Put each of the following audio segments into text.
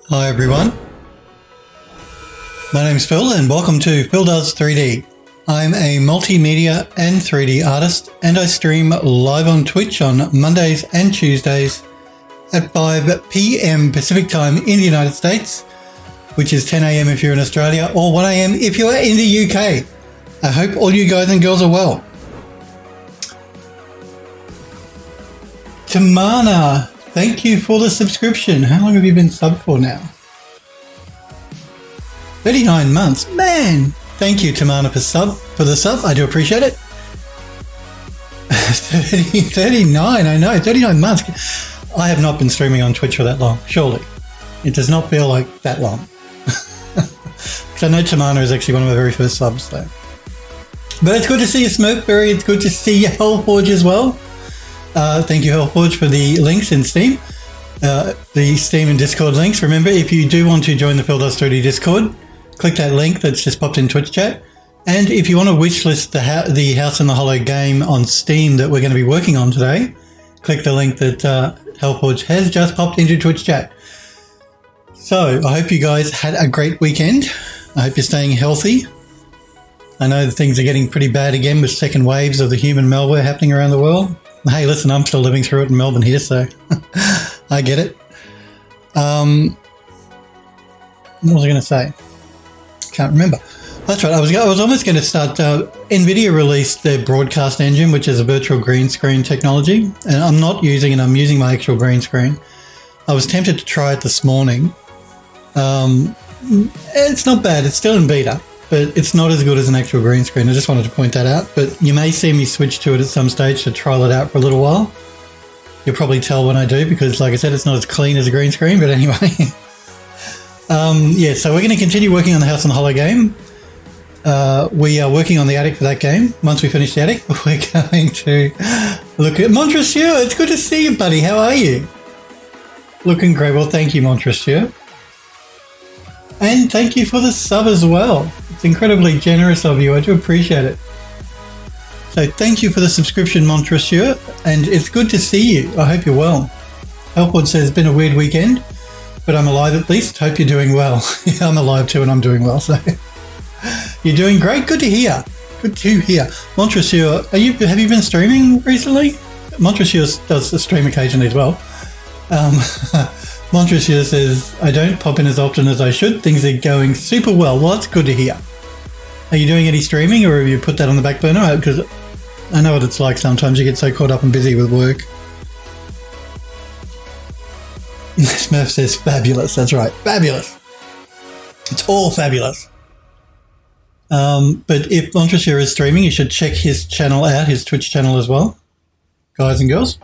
Hi everyone, my name's Phil and welcome to Phil Does 3D. I'm a multimedia and 3D artist and I stream live on Twitch on Mondays and Tuesdays at 5 p.m. Pacific time in the United States, which is 10 a.m. if you're in Australia or 1 a.m. if you're in the UK. I hope all you guys and girls are well. Tamana, thank you for the subscription. How long have you been subbed for now? 39 months. Man, thank you, Tamana, for the sub. I do appreciate it. 39, I know, 39 months. I have not been streaming on Twitch for that long, surely. It does not feel like that long. Because I know Tamana is actually one of my very first subs, so. But it's good to see you, Smirkberry. It's good to see you, Hellforge, as well. Thank you, Hellforge, for the links in Steam. The Steam and Discord links. Remember, if you do want to join the Phil Does 3D Discord, click that link that's just popped in Twitch chat. And if you want to wishlist the House in the Hollow game on Steam that we're going to be working on today, click the link that Hellforge has just popped into Twitch chat. So, I hope you guys had a great weekend. I hope you're staying healthy. I know that things are getting pretty bad again with second waves of the human malware happening around the world. Hey, listen, I'm still living through it in Melbourne here, so I get it. What was I going to say? Can't remember. That's right. I was almost going to start. NVIDIA released their broadcast engine, which is a virtual green screen technology, and I'm not using it. I'm using my actual green screen. I was tempted to try it this morning. It's not bad. It's still in beta, but it's not as good as an actual green screen. I just wanted to point that out. But you may see me switch to it at some stage to trial it out for a little while. You'll probably tell when I do because, like I said, it's not as clean as a green screen. But anyway, yeah. So we're going to continue working on the House on the Hollow game. We are working on the attic for that game. Once we finish the attic, we're going to look at Montressier. It's good to see you, buddy. How are you? Looking great. Well, thank you, Montressier. And thank you for the sub as well. It's incredibly generous of you. I do appreciate it. So thank you for the subscription, Montressier. And it's good to see you. I hope you're well. Helpwood says it's been a weird weekend, but I'm alive at least. Hope you're doing well. Yeah, I'm alive too and I'm doing well. So you're doing great. Good to hear. Good to hear. Montressier, have you been streaming recently? Montressier does stream occasionally as well. Montressier says, I don't pop in as often as I should. Things are going super well. Well, that's good to hear. Are you doing any streaming or have you put that on the back burner? Because I know what it's like sometimes. You get so caught up and busy with work. Smurf says, fabulous. That's right. Fabulous. It's all fabulous. But if Montressier is streaming, you should check his channel out, his Twitch channel as well, guys and girls.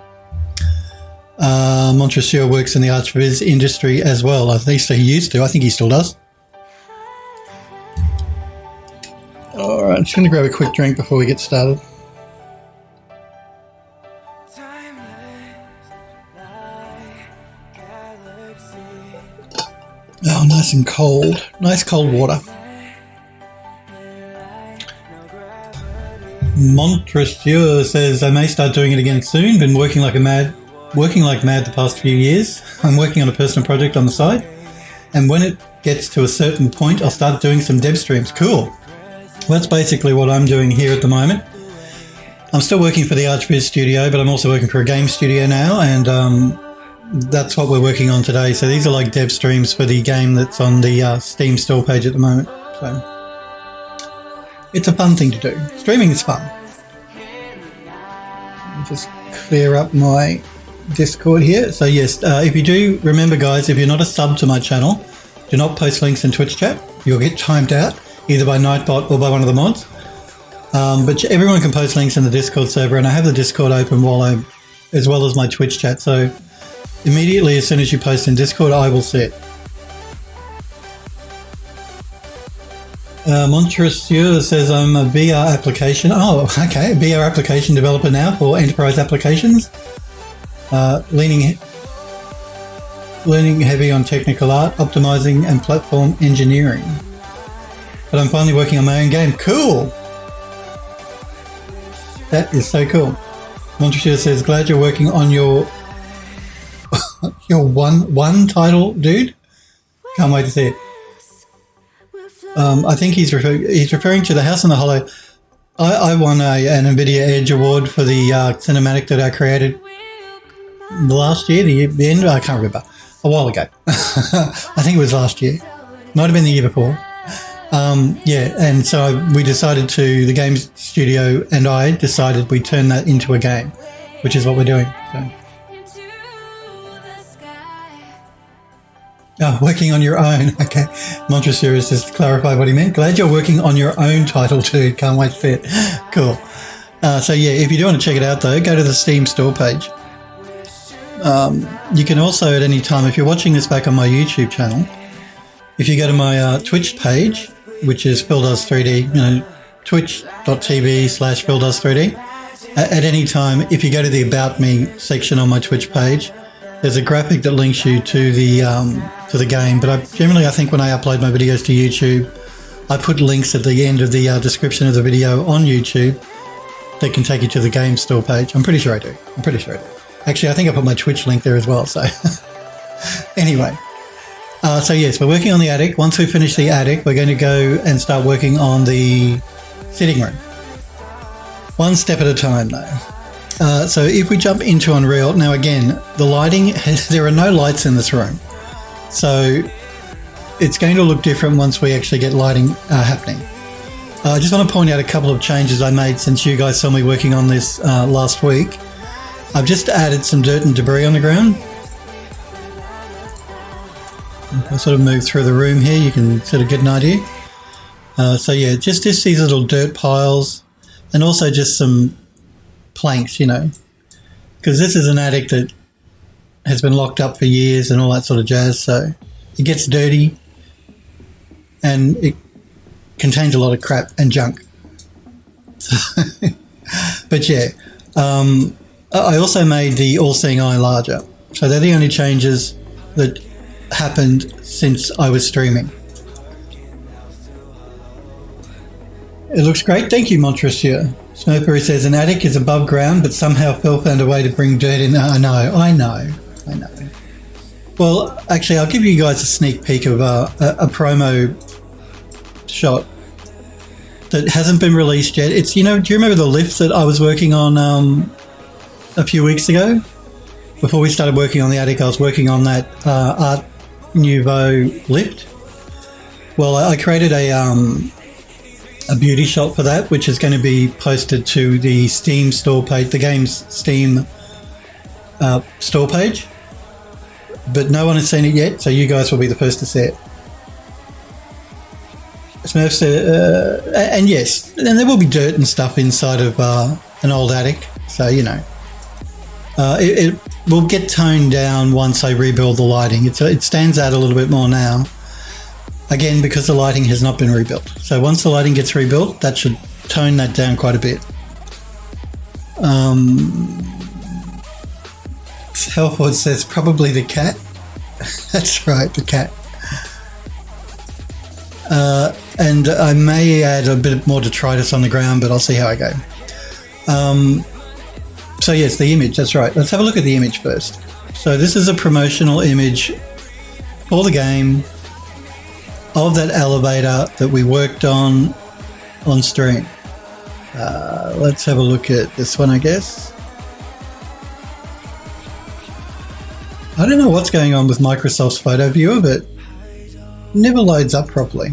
Montressier works in the archviz industry as well. At least he used to. I think he still does. All right, I'm just going to grab a quick drink before we get started. Oh, nice and cold. Nice cold water. Montressier says, I may start doing it again soon. Been working like mad the past few years. I'm working on a personal project on the side. And when it gets to a certain point, I'll start doing some dev streams. Cool. Well, that's basically what I'm doing here at the moment. I'm still working for the Archviz studio, but I'm also working for a game studio now. And that's what we're working on today. So these are like dev streams for the game that's on the Steam store page at the moment. So it's a fun thing to do. Streaming is fun. Just clear up my Discord here. So yes, if you do, remember guys, if you're not a sub to my channel, do not post links in Twitch chat. You'll get timed out, either by Nightbot or by one of the mods. But everyone can post links in the Discord server, and I have the Discord open as well as my Twitch chat. So immediately as soon as you post in Discord, I will see it. Montressier says I'm a VR application. Oh, okay. VR application developer now for enterprise applications. Leaning heavy on technical art, optimizing and platform engineering. But I'm finally working on my own game. Cool. That is so cool. Montressier says, glad you're working on your your one title, dude. Can't wait to see it. I think he's referring to the House on the Hollow. I won an NVIDIA Edge Award for the cinematic that I created last year, the end, I can't remember, a while ago. I think it was last year. Might have been the year before. Yeah, and so we decided the game studio and I decided we'd turn that into a game, which is what we're doing. So. Oh, working on your own. Okay. Montresor has just clarified what he meant. Glad you're working on your own title too. Can't wait to see it. Cool. So yeah, if you do want to check it out though, go to the Steam store page. You can also at any time, if you're watching this back on my YouTube channel, if you go to my Twitch page, which is Phil Does 3D, twitch.tv/PhilDoes3D, at any time, if you go to the About Me section on my Twitch page, there's a graphic that links you to the game. But I think when I upload my videos to YouTube, I put links at the end of the description of the video on YouTube that can take you to the game store page. I'm pretty sure I do. Actually, I think I put my Twitch link there as well. So anyway, so yes, we're working on the attic. Once we finish the attic, we're going to go and start working on the sitting room. One step at a time though. So if we jump into Unreal, now again, the lighting, there are no lights in this room. So it's going to look different once we actually get lighting happening. I just want to point out a couple of changes I made since you guys saw me working on this last week. I've just added some dirt and debris on the ground. I'll sort of move through the room here, you can sort of get an idea. So yeah, just these little dirt piles and also just some planks, because this is an attic that has been locked up for years and all that sort of jazz, so it gets dirty and it contains a lot of crap and junk. But yeah, I also made the all-seeing eye larger, so they're the only changes that happened since I was streaming. It looks great, thank you, Montresor. Snowberry says an attic is above ground, but somehow Phil found a way to bring dirt in. I know. Well, actually, I'll give you guys a sneak peek of a promo shot that hasn't been released yet. It's, do you remember the lift that I was working on a few weeks ago? Before we started working on the attic, I was working on that Art Nouveau lift. Well, I created a beauty shot for that, which is going to be posted to the Steam store page, the game's Steam store page. But no one has seen it yet, so you guys will be the first to see it. Smurf said, and yes, and there will be dirt and stuff inside of an old attic, so it will get toned down once I rebuild the lighting. It stands out a little bit more now. Again, because the lighting has not been rebuilt. So once the lighting gets rebuilt, that should tone that down quite a bit. Helford says probably the cat. That's right, the cat. And I may add a bit more detritus on the ground, but I'll see how I go. So yes, the image, that's right. Let's have a look at the image first. So this is a promotional image for the game of that elevator that we worked on stream. Let's have a look at this one, I guess. I don't know what's going on with Microsoft's photo viewer, but it never loads up properly.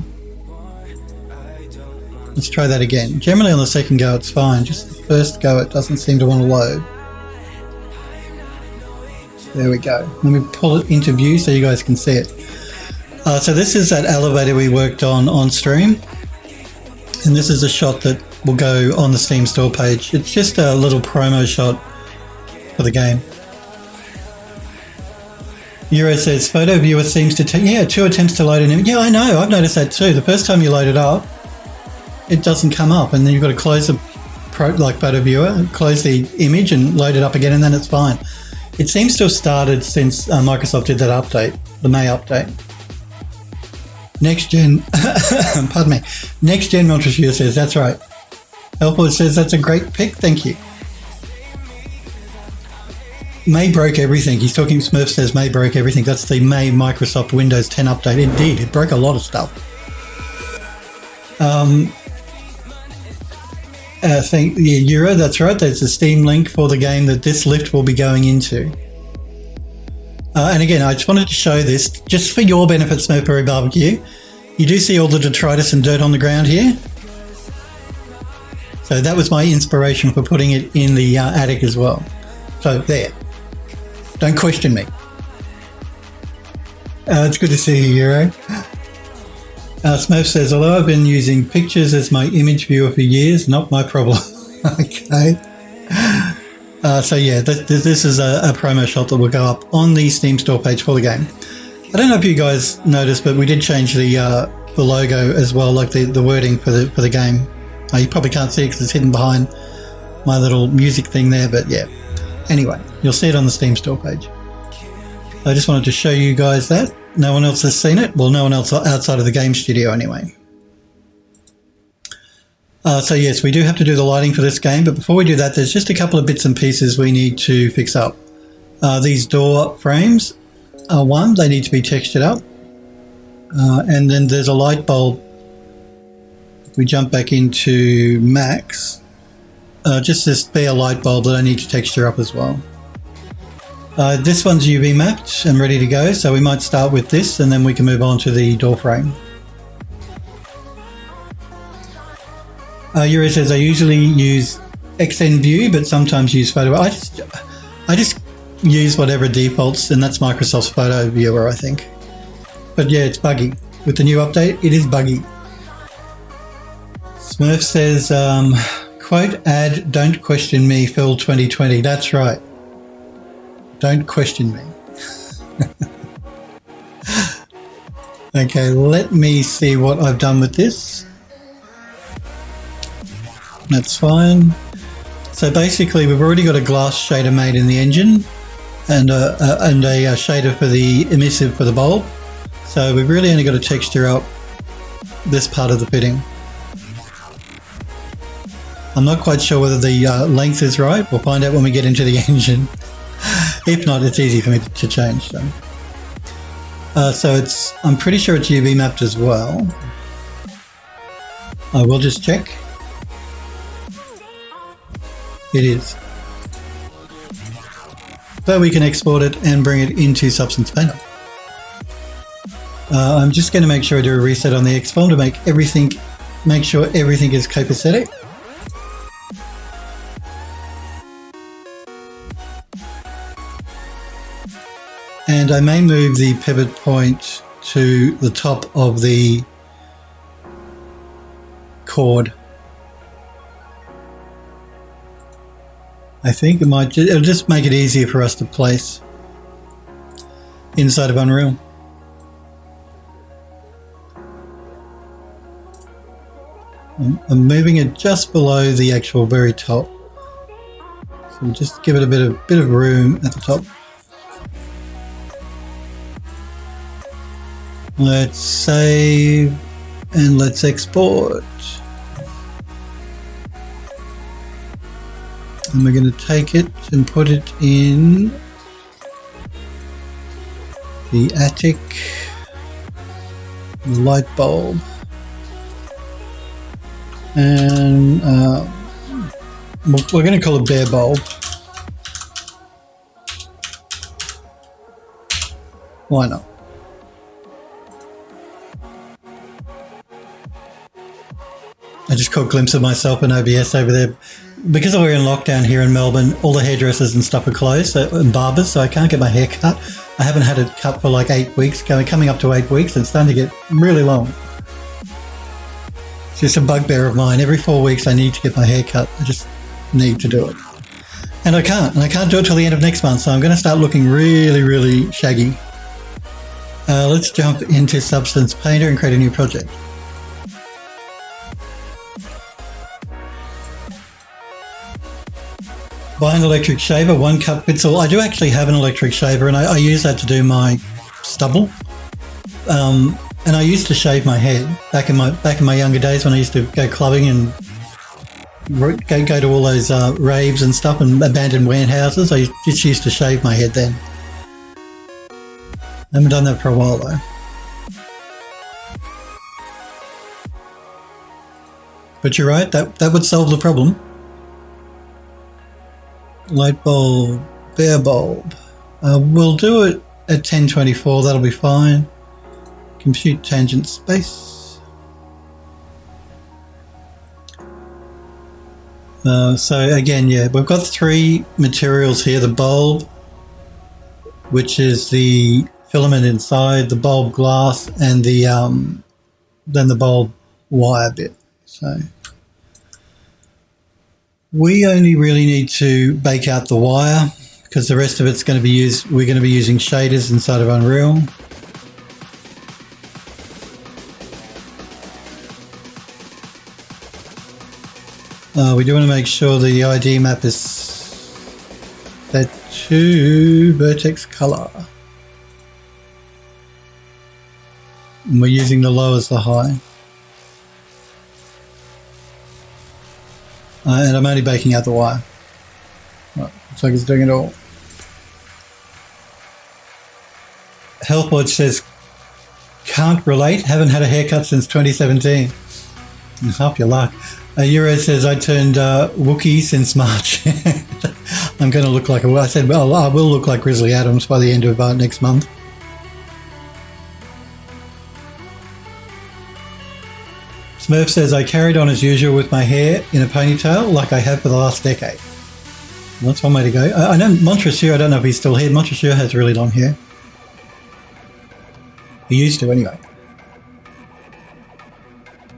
Let's try that again. Generally on the second go it's fine, just the first go it doesn't seem to want to load. There we go. Let me pull it into view so you guys can see it. So this is that elevator we worked on stream, and this is a shot that will go on the Steam store page. It's just a little promo shot for the game. Euro says, photo viewer seems to take, 2 attempts to load an image. Yeah, I know, I've noticed that too. The first time you load it up, it doesn't come up, and then you've got to close the photo viewer, close the image and load it up again, and then it's fine. It seems to have started since Microsoft did that update, the May update. Next Gen, pardon me, Next Gen Montresor says, that's right. Elford says, that's a great pick, thank you. May broke everything. He's talking, Smurf says May broke everything. That's the May Microsoft Windows 10 update. Indeed, it broke a lot of stuff. I think, yeah, Euro, that's right. There's a Steam link for the game that this lift will be going into. And again, I just wanted to show this just for your benefit, Smurfberry Barbecue. You do see all the detritus and dirt on the ground here. So that was my inspiration for putting it in the attic as well. So there. Don't question me. It's good to see you, Euro. Smurf says, although I've been using pictures as my image viewer for years, not my problem. Okay. So yeah, this is a promo shot that will go up on the Steam store page for the game. I don't know if you guys noticed, but we did change the logo as well, like the wording for the game. You probably can't see it because it's hidden behind my little music thing there, but yeah. Anyway, you'll see it on the Steam store page. I just wanted to show you guys that. No one else has seen it. Well, no one else outside of the game studio anyway. So yes, we do have to do the lighting for this game, but before we do that, there's just a couple of bits and pieces we need to fix up. These door frames are one, they need to be textured up. And then there's a light bulb. If we jump back into Max, just this bare light bulb that I need to texture up as well. This one's UV mapped and ready to go, so we might start with this and then we can move on to the door frame. Yuri says, I usually use XNView, but sometimes use Photo. I just use whatever defaults, and that's Microsoft's Photo Viewer, I think. But yeah, it's buggy. With the new update, it is buggy. Smurf says, quote, add, don't question me, Phil 2020. That's right. Don't question me. Okay, let me see what I've done with this. That's fine. So basically, we've already got a glass shader made in the engine and a shader for the emissive for the bulb. So we've really only got to texture up this part of the fitting. I'm not quite sure whether the length is right. We'll find out when we get into the engine. If not, it's easy for me to change. So I'm pretty sure it's UV mapped as well. I will just check. It is. So we can export it and bring it into Substance Painter. I'm just going to make sure I do a reset on the Xform to make sure everything is copacetic. And I may move the pivot point to the top of the chord. I think it'll just make it easier for us to place inside of Unreal. I'm moving it just below the actual very top. So we'll just give it a bit of room at the top. Let's save and let's export. And we're going to take it and put it in the attic light bulb. And we're going to call it bare bulb. Why not? I just caught a glimpse of myself in OBS over there. Because we're in lockdown here in Melbourne, all the hairdressers and stuff are closed, and barbers, so I can't get my hair cut. I haven't had it cut for like 8 weeks, coming up to 8 weeks, and it's starting to get really long. It's just a bugbear of mine. Every 4 weeks I need to get my hair cut. I just need to do it. And I can't do it till the end of next month, so I'm going to start looking really, really shaggy. Let's jump into Substance Painter and create a new project. Buy an electric shaver, 1 cup fits all. I do actually have an electric shaver, and I use that to do my stubble. And I used to shave my head back in my younger days when I used to go clubbing and go to all those raves and stuff and abandoned warehouses. I just used to shave my head then. I haven't done that for a while though. But you're right, that would solve the problem. Light bulb, bare bulb. We'll do it at 1024, that'll be fine. Compute tangent space. So again, yeah, we've got 3 materials here. The bulb, which is the filament inside, the bulb glass, and the then the bulb wire bit. So we only really need to bake out the wire because the rest of it's going to be we're going to be using shaders inside of Unreal. We do want to make sure the ID map is set to vertex color. And we're using the low as the high. And I'm only baking out the wire. Right, looks like it's doing it all. Healthboard says, can't relate, haven't had a haircut since 2017. Half your luck. Euro says, I turned Wookiee since March. I'm going to look like I said, well, I will look like Grizzly Adams by the end of next month. Smurf says, I carried on as usual with my hair in a ponytail like I have for the last decade. Well, that's one way to go. I know Montresure, I don't know if he's still here. Montresure has really long hair. He used to anyway.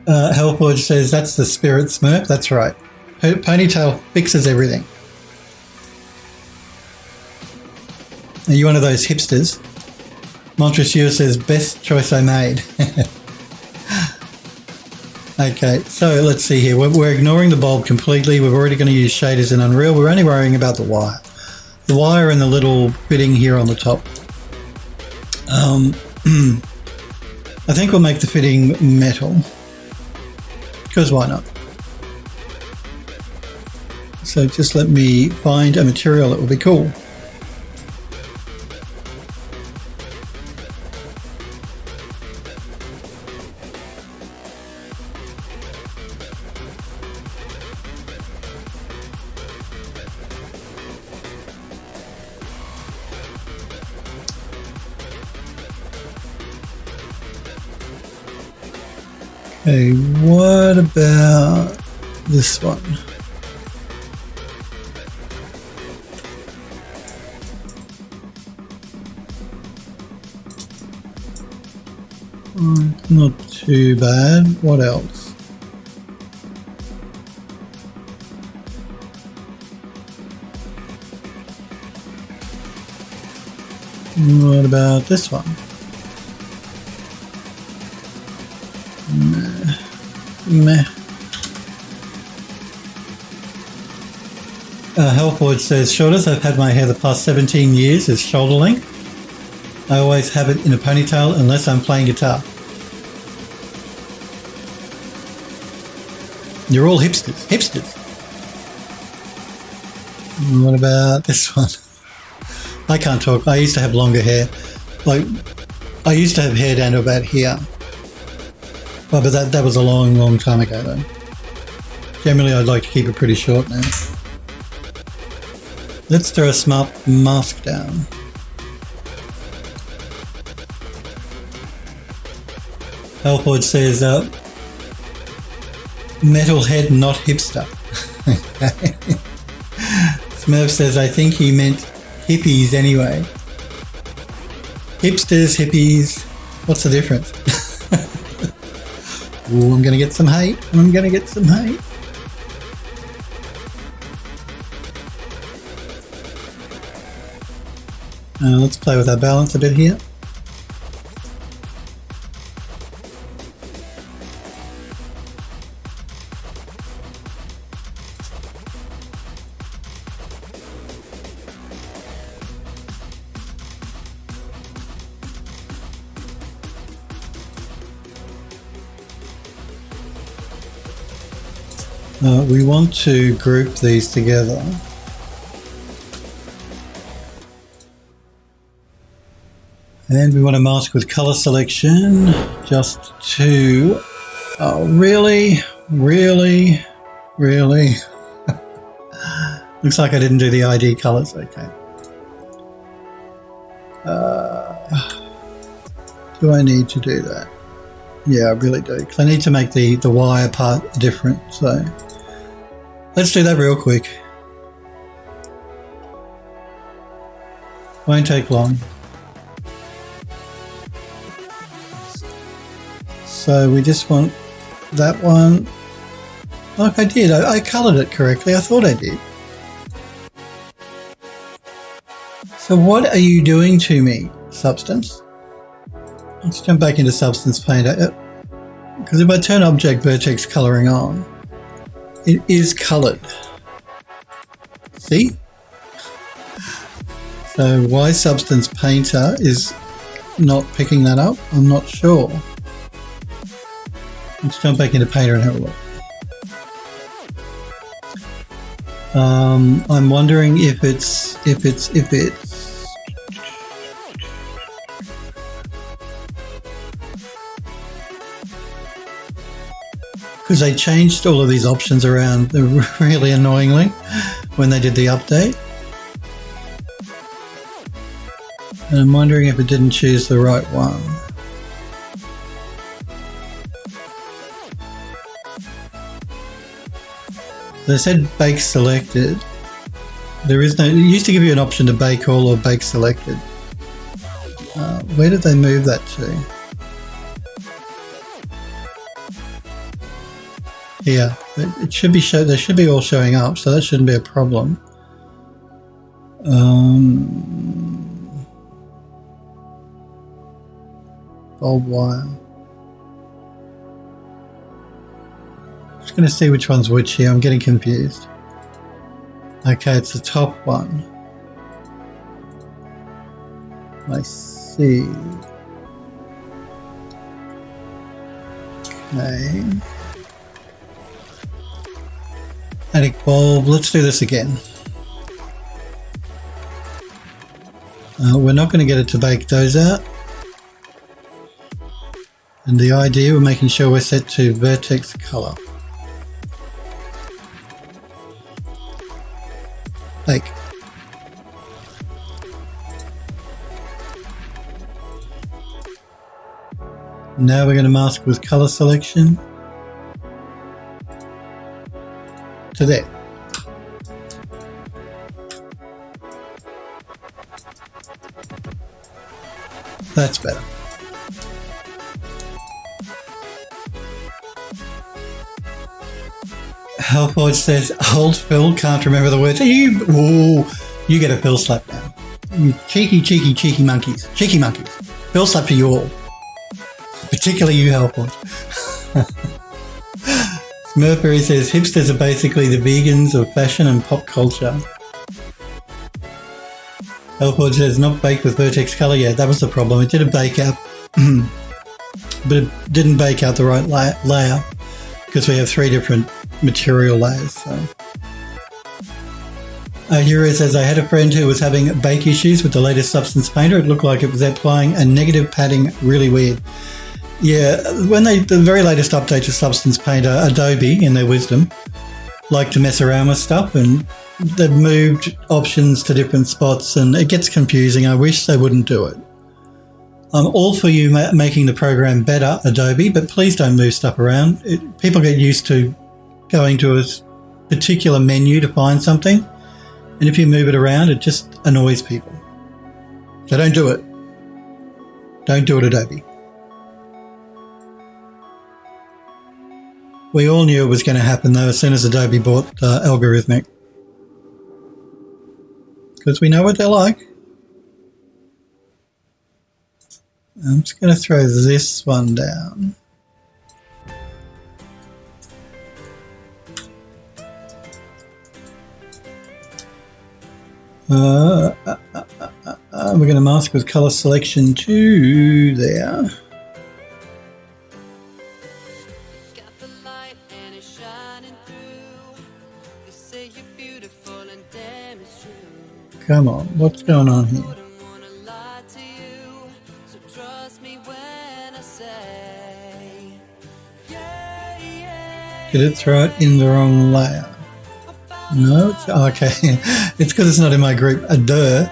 Hellforge says, that's the spirit, Smurf. That's right. Ponytail fixes everything. Are you one of those hipsters? Montresure says, best choice I made. Okay, so let's see here. We're ignoring the bulb completely. We're already going to use shaders in Unreal. We're only worrying about the wire. The wire and the little fitting here on the top. I think we'll make the fitting metal. Because why not? So just let me find a material that will be cool. Okay, what about this one? Not too bad. What else? What about this one? Meh. Hellforge says, shortest I've had my hair the past 17 years is shoulder length. I always have it in a ponytail unless I'm playing guitar. You're all hipsters. Hipsters. What about this one? I can't talk. I used to have longer hair. Like, I used to have hair down to about here. Well, but that was a long, long time ago, though. Generally, I'd like to keep it pretty short now. Let's throw a smart mask down. Hellforge says, metalhead, not hipster. Okay. Smurf says, I think he meant hippies anyway. Hipsters, hippies, what's the difference? Ooh, I'm going to get some hate. I'm going to get some hate. Let's play with our balance a bit here. We want to group these together. And we want to mask with color selection just to, oh, really? Looks like I didn't do the ID colors, okay. Do I need to do that? Yeah, I really do, because I need to make the wire part different, so let's do that real quick. Won't take long. So we just want that one. Like I did, I coloured it correctly, I thought I did. So what are you doing to me, Substance? Let's jump back into Substance Painter. Because if I turn Object Vertex Colouring on, it is coloured. See? So why Substance Painter is not picking that up, I'm not sure. Let's jump back into Painter and have a look. I'm wondering if it's because they changed all of these options around really annoyingly when they did the update. And I'm wondering if it didn't choose the right one. They said bake selected. There is no, it used to give you an option to bake all or bake selected. Where did they move that to? Here, it should be they should be all showing up, so that shouldn't be a problem. Bulb wire. Just going to see which one's which here. I'm getting confused. Okay, it's the top one. I see. Okay. Attic bulb. Let's do this again. We're not going to get it to bake those out. And the idea, we're making sure we're set to vertex color. Bake. Now we're going to mask with color selection to there. That's better. Hellforge says, hold Phil, can't remember the words. You get a Phil slap now. You cheeky monkeys. Cheeky monkeys. Phil slap for you all. Particularly you, Hellforge. Smurfberry says, hipsters are basically the vegans of fashion and pop culture. Hellforge says, not baked with vertex color. Yeah, that was the problem. It did a bake out, but it didn't bake out the right layer because we have 3 different material layers. So. Hero says, I had a friend who was having bake issues with the latest Substance Painter. It looked like it was applying a negative padding, really weird. Yeah, when the very latest update to Substance Painter, Adobe, in their wisdom, like to mess around with stuff, and they've moved options to different spots, and it gets confusing. I wish they wouldn't do it. I'm all for you making the program better, Adobe, but please don't move stuff around. People get used to going to a particular menu to find something, and if you move it around, it just annoys people. So don't do it. Don't do it, Adobe. We all knew it was going to happen, though, as soon as Adobe bought Algorithmic. Because we know what they're like. I'm just going to throw this one down. We're going to mask with color selection to there. Come on, what's going on here? Did it throw it in the wrong layer? No, it's okay. It's because it's not in my group. Duh.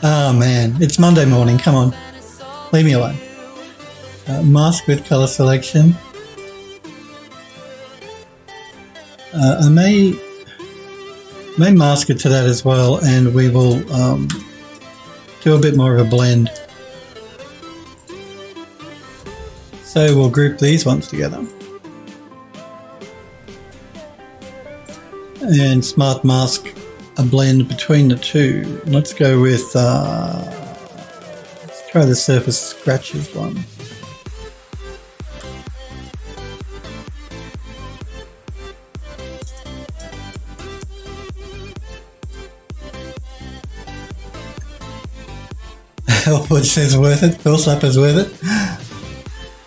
Oh man, it's Monday morning. Come on, leave me alone. Mask with color selection. I may mask it to that as well, and we will do a bit more of a blend. So we'll group these ones together. And smart mask a blend between the two. Let's go with, let's try the surface scratches one. Elfwood says worth it. Phil Slapper's worth it.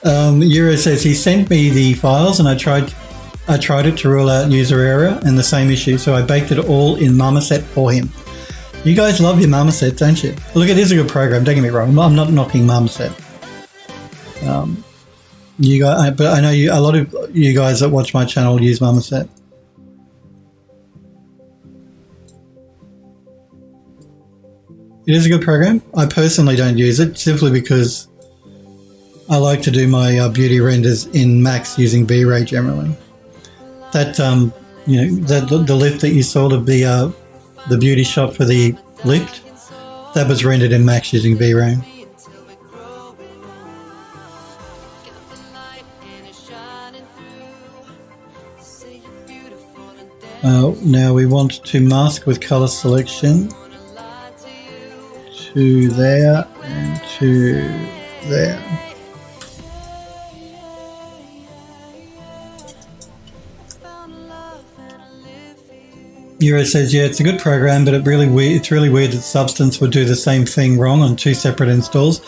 Euro says he sent me the files and I tried it to rule out user error and the same issue, so I baked it all in Marmoset for him. You guys love your Marmoset, don't you? Look, it is a good program, don't get me wrong. I'm not knocking Marmoset. You guys, but I know a lot of you guys that watch my channel use Marmoset. It is a good program. I personally don't use it simply because I like to do my beauty renders in Max using V-Ray generally. That the lift that you saw of the beauty shot for the lift, that was rendered in Max using V-Ray. Now we want to mask with color selection to there and to there. Euro says, yeah, it's a good program, but it's really weird that Substance would do the same thing wrong on two separate installs.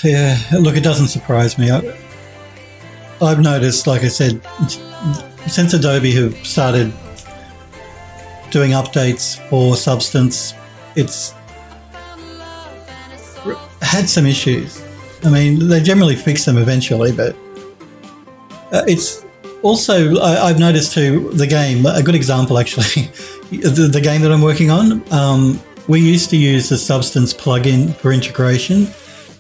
Yeah, look, it doesn't surprise me. I've noticed, like I said, since Adobe have started doing updates for Substance, it's had some issues. I mean, they generally fix them eventually, but it's also, I've noticed too, the game, a good example actually, the game that I'm working on, we used to use the Substance plugin for integration.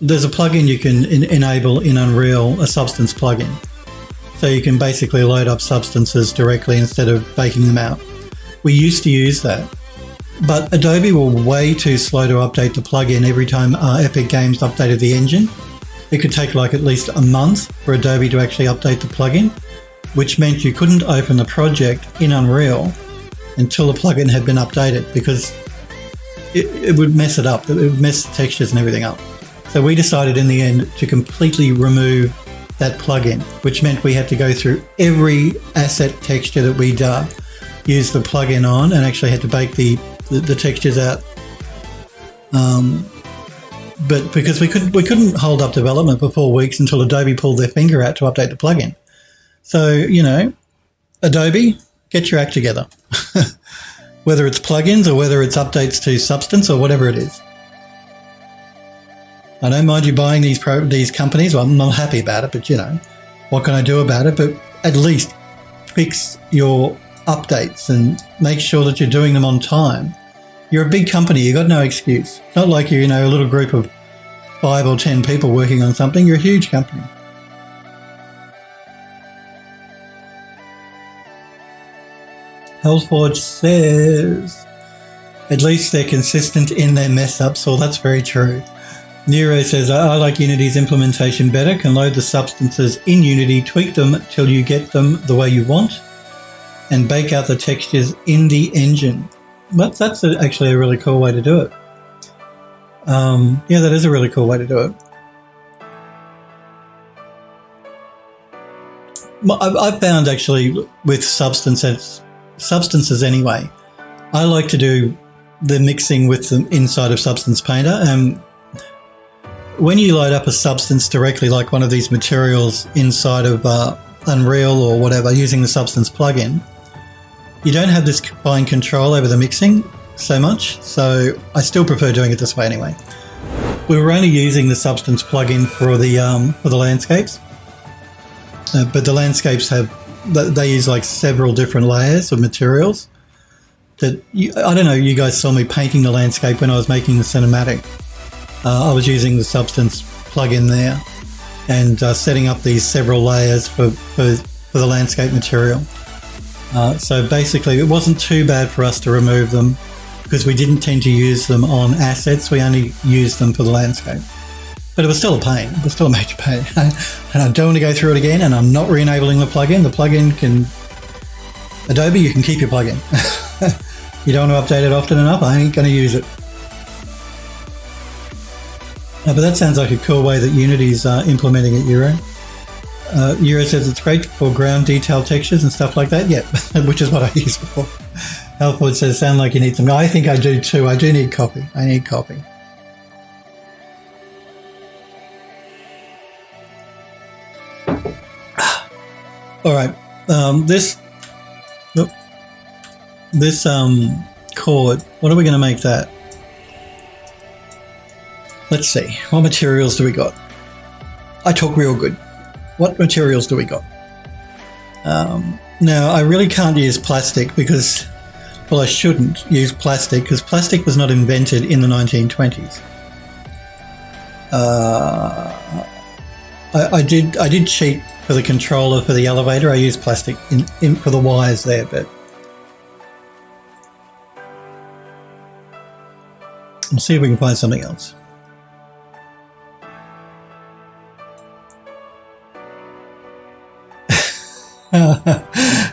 There's a plugin you can enable in Unreal, a Substance plugin. So you can basically load up substances directly instead of baking them out. We used to use that. But Adobe were way too slow to update the plugin every time Epic Games updated the engine. It could take like at least a month for Adobe to actually update the plugin, which meant you couldn't open the project in Unreal until the plugin had been updated because it would mess it up. It would mess the textures and everything up. So we decided in the end to completely remove that plugin, which meant we had to go through every asset texture that we'd used the plugin on and actually had to bake the textures out. But because we couldn't hold up development for 4 weeks until Adobe pulled their finger out to update the plugin. So, you know, Adobe, get your act together. Whether it's plugins or whether it's updates to Substance or whatever it is. I don't mind you buying these companies. Well, I'm not happy about it, but, you know, what can I do about it? But at least fix your updates and make sure that you're doing them on time. You're a big company. You've got no excuse. It's not like you're, you know, a little group of 5 or 10 people working on something. You're a huge company. Hellforge says, at least they're consistent in their mess-ups. Well, that's very true. Nero says, I like Unity's implementation better. Can load the substances in Unity, tweak them till you get them the way you want, and bake out the textures in the engine. But that's actually a really cool way to do it. Yeah, that is a really cool way to do it. I've found actually with substances anyway, I like to do the mixing with them inside of Substance Painter. When you load up a substance directly, like one of these materials inside of Unreal or whatever, using the Substance plugin, you don't have this combined control over the mixing so much, so I still prefer doing it this way anyway. We were only using the Substance plugin for the landscapes, but the landscapes they use like several different layers of materials. I don't know, you guys saw me painting the landscape when I was making the cinematic. I was using the Substance plugin there and setting up these several layers for the landscape material. So basically it wasn't too bad for us to remove them because we didn't tend to use them on assets. We only used them for the landscape. But it was still a pain. It was still a major pain. And I don't want to go through it again, and I'm not re-enabling the plugin. The plugin can... Adobe, you can keep your plugin. You don't want to update it often enough, I ain't going to use it. But that sounds like a cool way that Unity's implementing it, Euro. Euro says it's great for ground detail textures and stuff like that. Yeah, which is what I use it for. Alford says, sound like you need some. I think I do too. I do need copy. I need copy. All right. This cord, what are we going to make that? Let's see. What materials do we got? I talk real good. What materials do we got? Now, I really can't use plastic because, well, I shouldn't use plastic because plastic was not invented in the 1920s. I did cheat for the controller for the elevator. I used plastic in for the wires there, but let's see if we can find something else.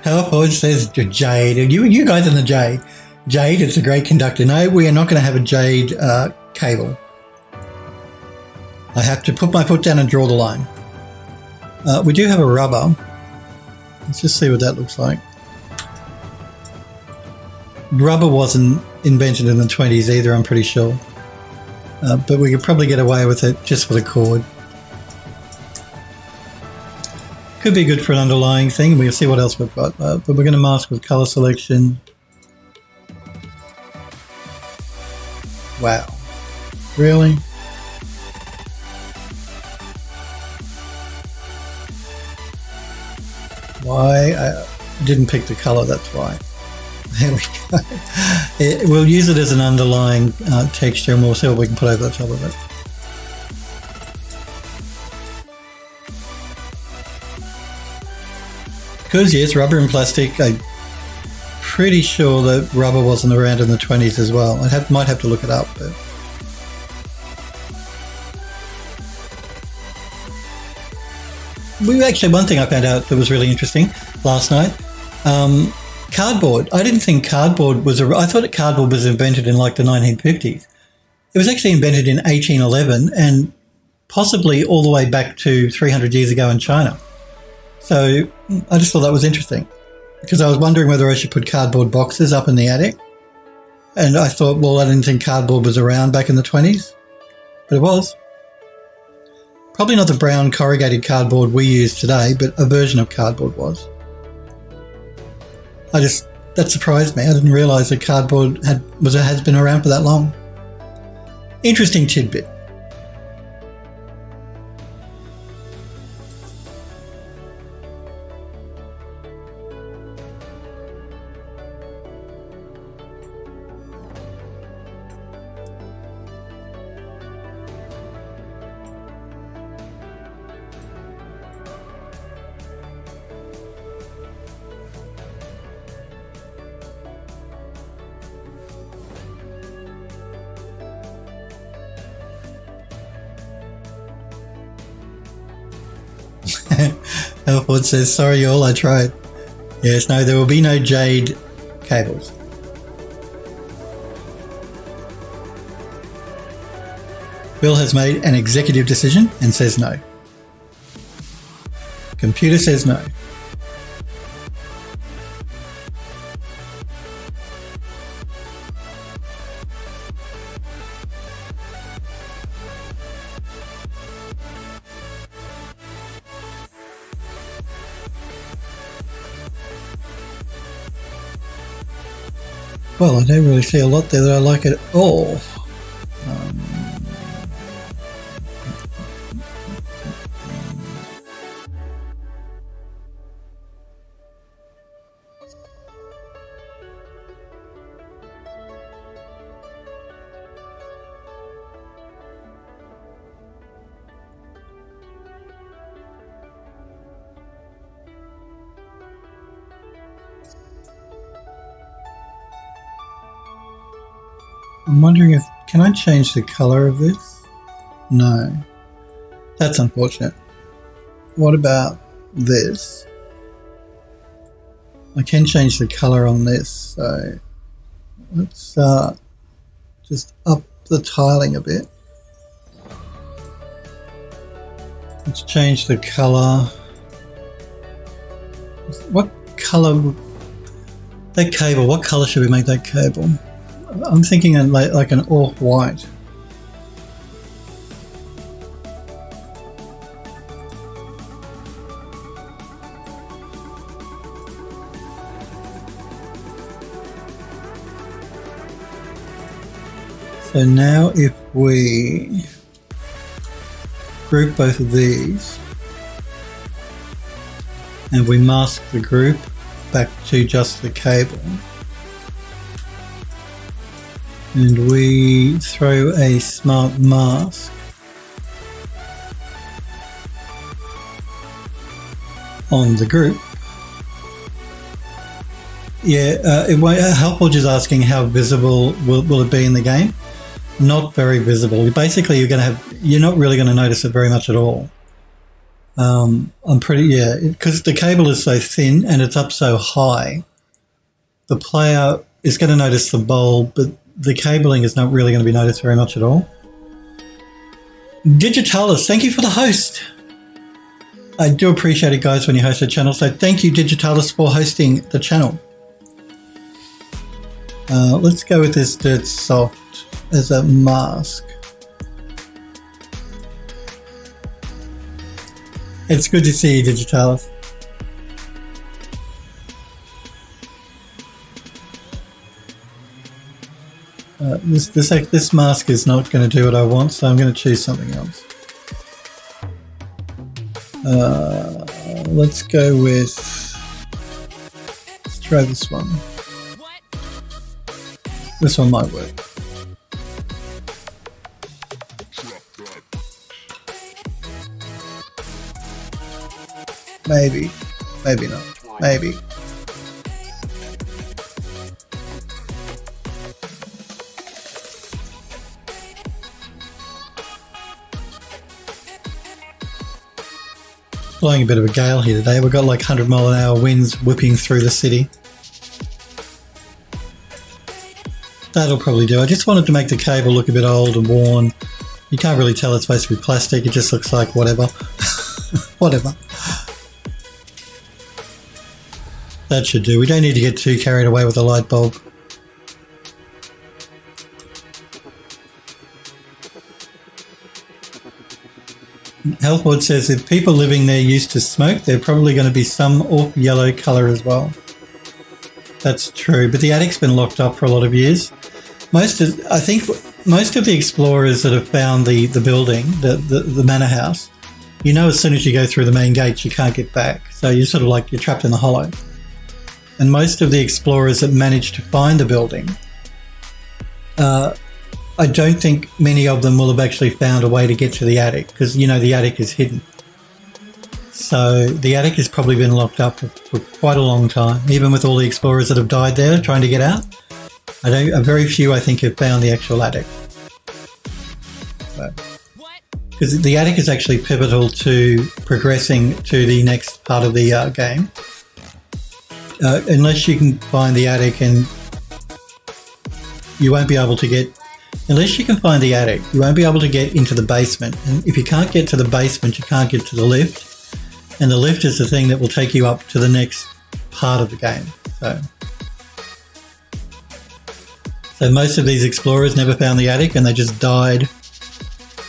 Howard says jade. You guys in the jade. Jade is a great conductor. No, we are not going to have a jade cable. I have to put my foot down and draw the line. We do have a rubber. Let's just see what that looks like. Rubber wasn't invented in the 20s either, I'm pretty sure. But we could probably get away with it just for the cord. Could be good for an underlying thing. We'll see what else we've got. But we're going to mask with color selection. Wow. Really? Why? I didn't pick the color, that's why. There we go. We'll use it as an underlying texture and we'll see what we can put over the top of it. Because yes, rubber and plastic, I'm pretty sure that rubber wasn't around in the 20s as well. Might have to look it up, but actually, one thing I found out that was really interesting last night, cardboard. I didn't think cardboard was I thought that cardboard was invented in like the 1950s. It was actually invented in 1811 and possibly all the way back to 300 years ago in China. So I just thought that was interesting because I was wondering whether I should put cardboard boxes up in the attic. And I thought, well, I didn't think cardboard was around back in the 20s, but it was. Probably not the brown corrugated cardboard we use today, but a version of cardboard was. That surprised me. I didn't realise that cardboard has been around for that long. Interesting tidbit. Alford says, sorry all, I tried. Yes, no, there will be no jade cables. Bill has made an executive decision and says no. Computer says no. Well, I don't really see a lot there that I like at all. I'm wondering if, can I change the color of this? No. That's unfortunate. What about this? I can change the color on this, so let's just up the tiling a bit. Let's change the color. What color? That cable, what color should we make that cable? I'm thinking like an off-white. So now if we group both of these and we mask the group back to just the cable, and we throw a smart mask on the group. Yeah, Helpwatch is asking how visible will it be in the game. Not very visible. Basically, you're not really going to notice it very much at all. Because the cable is so thin and it's up so high, the player is going to notice the bulb, but the cabling is not really going to be noticed very much at all. Digitalis, thank you for the host. I do appreciate it, guys, when you host a channel. So thank you, Digitalis, for hosting the channel. Let's go with this Dirt Soft as a mask. It's good to see you, Digitalis. This mask is not going to do what I want, so I'm going to choose something else. Let's go with... Let's try this one. This one might work. Maybe. Maybe not. Maybe. Blowing a bit of a gale here today. We've got like 100-mile-an-hour winds whipping through the city. That'll probably do. I just wanted to make the cable look a bit old and worn. You can't really tell it's supposed to be plastic. It just looks like whatever. Whatever. That should do. We don't need to get too carried away with the light bulb. Healthwood says if people living there used to smoke, they're probably going to be some off yellow colour as well. That's true, but the attic's been locked up for a lot of years. I think most of the explorers that have found the building, the manor house, you know as soon as you go through the main gates you can't get back. So you're sort of like you're trapped in the hollow. And most of the explorers that managed to find the building, I don't think many of them will have actually found a way to get to the attic because, you know, the attic is hidden. So the attic has probably been locked up for quite a long time, even with all the explorers that have died there trying to get out. Very few, I think, have found the actual attic. Because the attic is actually pivotal to progressing to the next part of the game. Unless you can find the attic and you won't be able to get... Unless you can find the attic, you won't be able to get into the basement. And if you can't get to the basement, you can't get to the lift. And the lift is the thing that will take you up to the next part of the game. So most of these explorers never found the attic and they just died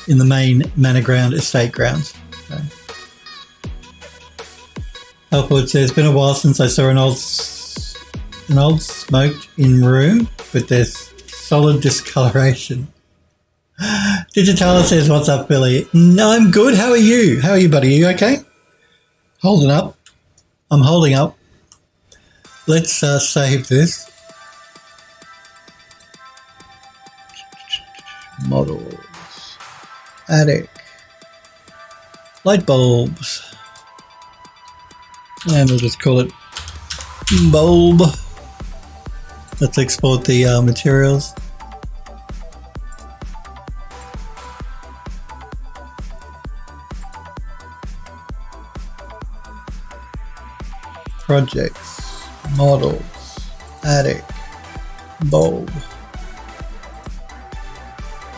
in the main manor ground estate grounds. So. Helpwood says, it's been a while since I saw an old an old smoked-in room with this solid discoloration. Digitalis says, "What's up, Billy?" No, I'm good. How are you? How are you, buddy? Are you okay? Holding up. I'm holding up. Let's save this. Models. Attic. Light bulbs. And we'll just call it bulb. Let's export the materials. Projects, models, attic, bulb,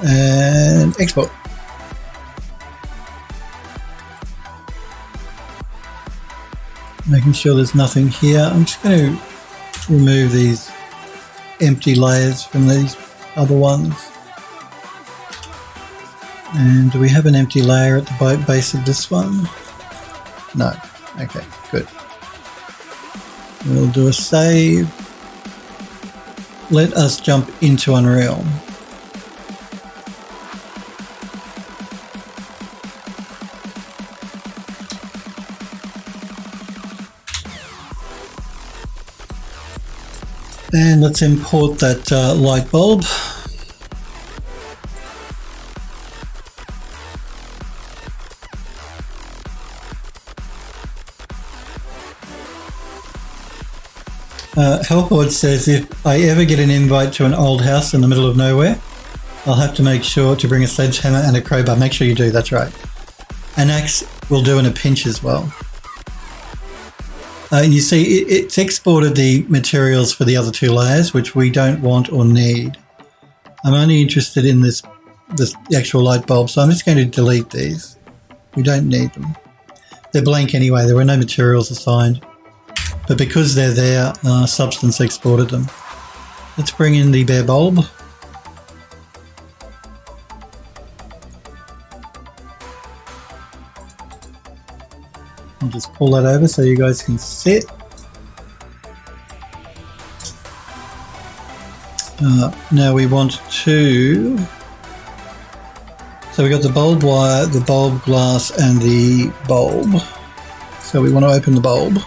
and export. Making sure there's nothing here. I'm just going to remove these empty layers from these other ones. And do we have an empty layer at the base of this one? No. Okay, good. We'll do a save. Let us jump into Unreal. And let's import that light bulb. Hellboard says, if I ever get an invite to an old house in the middle of nowhere, I'll have to make sure to bring a sledgehammer and a crowbar. Make sure you do, that's right. An axe will do in a pinch as well. You see, it's exported the materials for the other two layers, which we don't want or need. I'm only interested in this actual light bulb, so I'm just going to delete these. We don't need them. They're blank anyway, there were no materials assigned. But because they're there, Substance exported them. Let's bring in the bare bulb. I'll just pull that over so you guys can see it. Now we want to... So we got the bulb wire, the bulb glass and the bulb. So we want to open the bulb.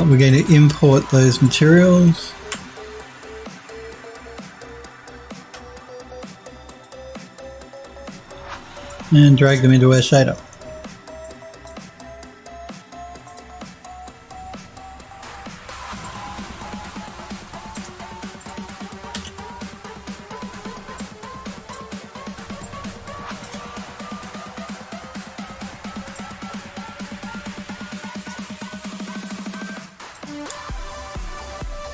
We're going to import those materials. And drag them into our shader.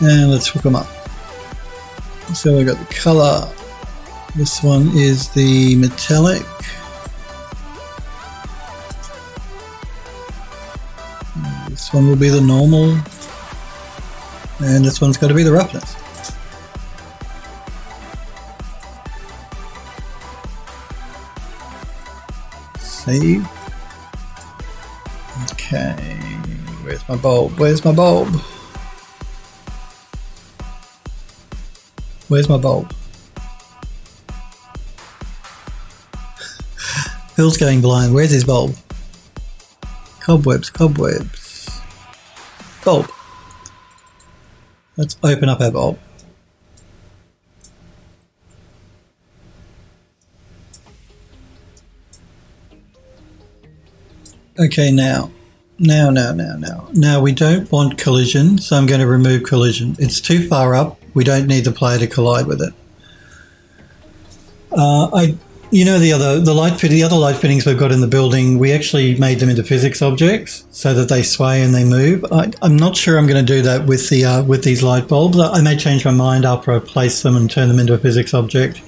And let's hook them up. So we've got the color. This one is the metallic. This one will be the normal. And this one's got to be the roughness. Save. Okay. Where's my bulb? Where's my bulb? Where's my bulb? Phil's going blind. Where's his bulb? Cobwebs, cobwebs. Bulb. Let's open up our bulb. Okay, now we don't want collision, so I'm going to remove collision. It's too far up. We don't need the player to collide with it. The other light fittings we've got in the building, we actually made them into physics objects so that they sway and they move. I'm not sure I'm going to do that with these light bulbs. I may change my mind after I place them and turn them into a physics object.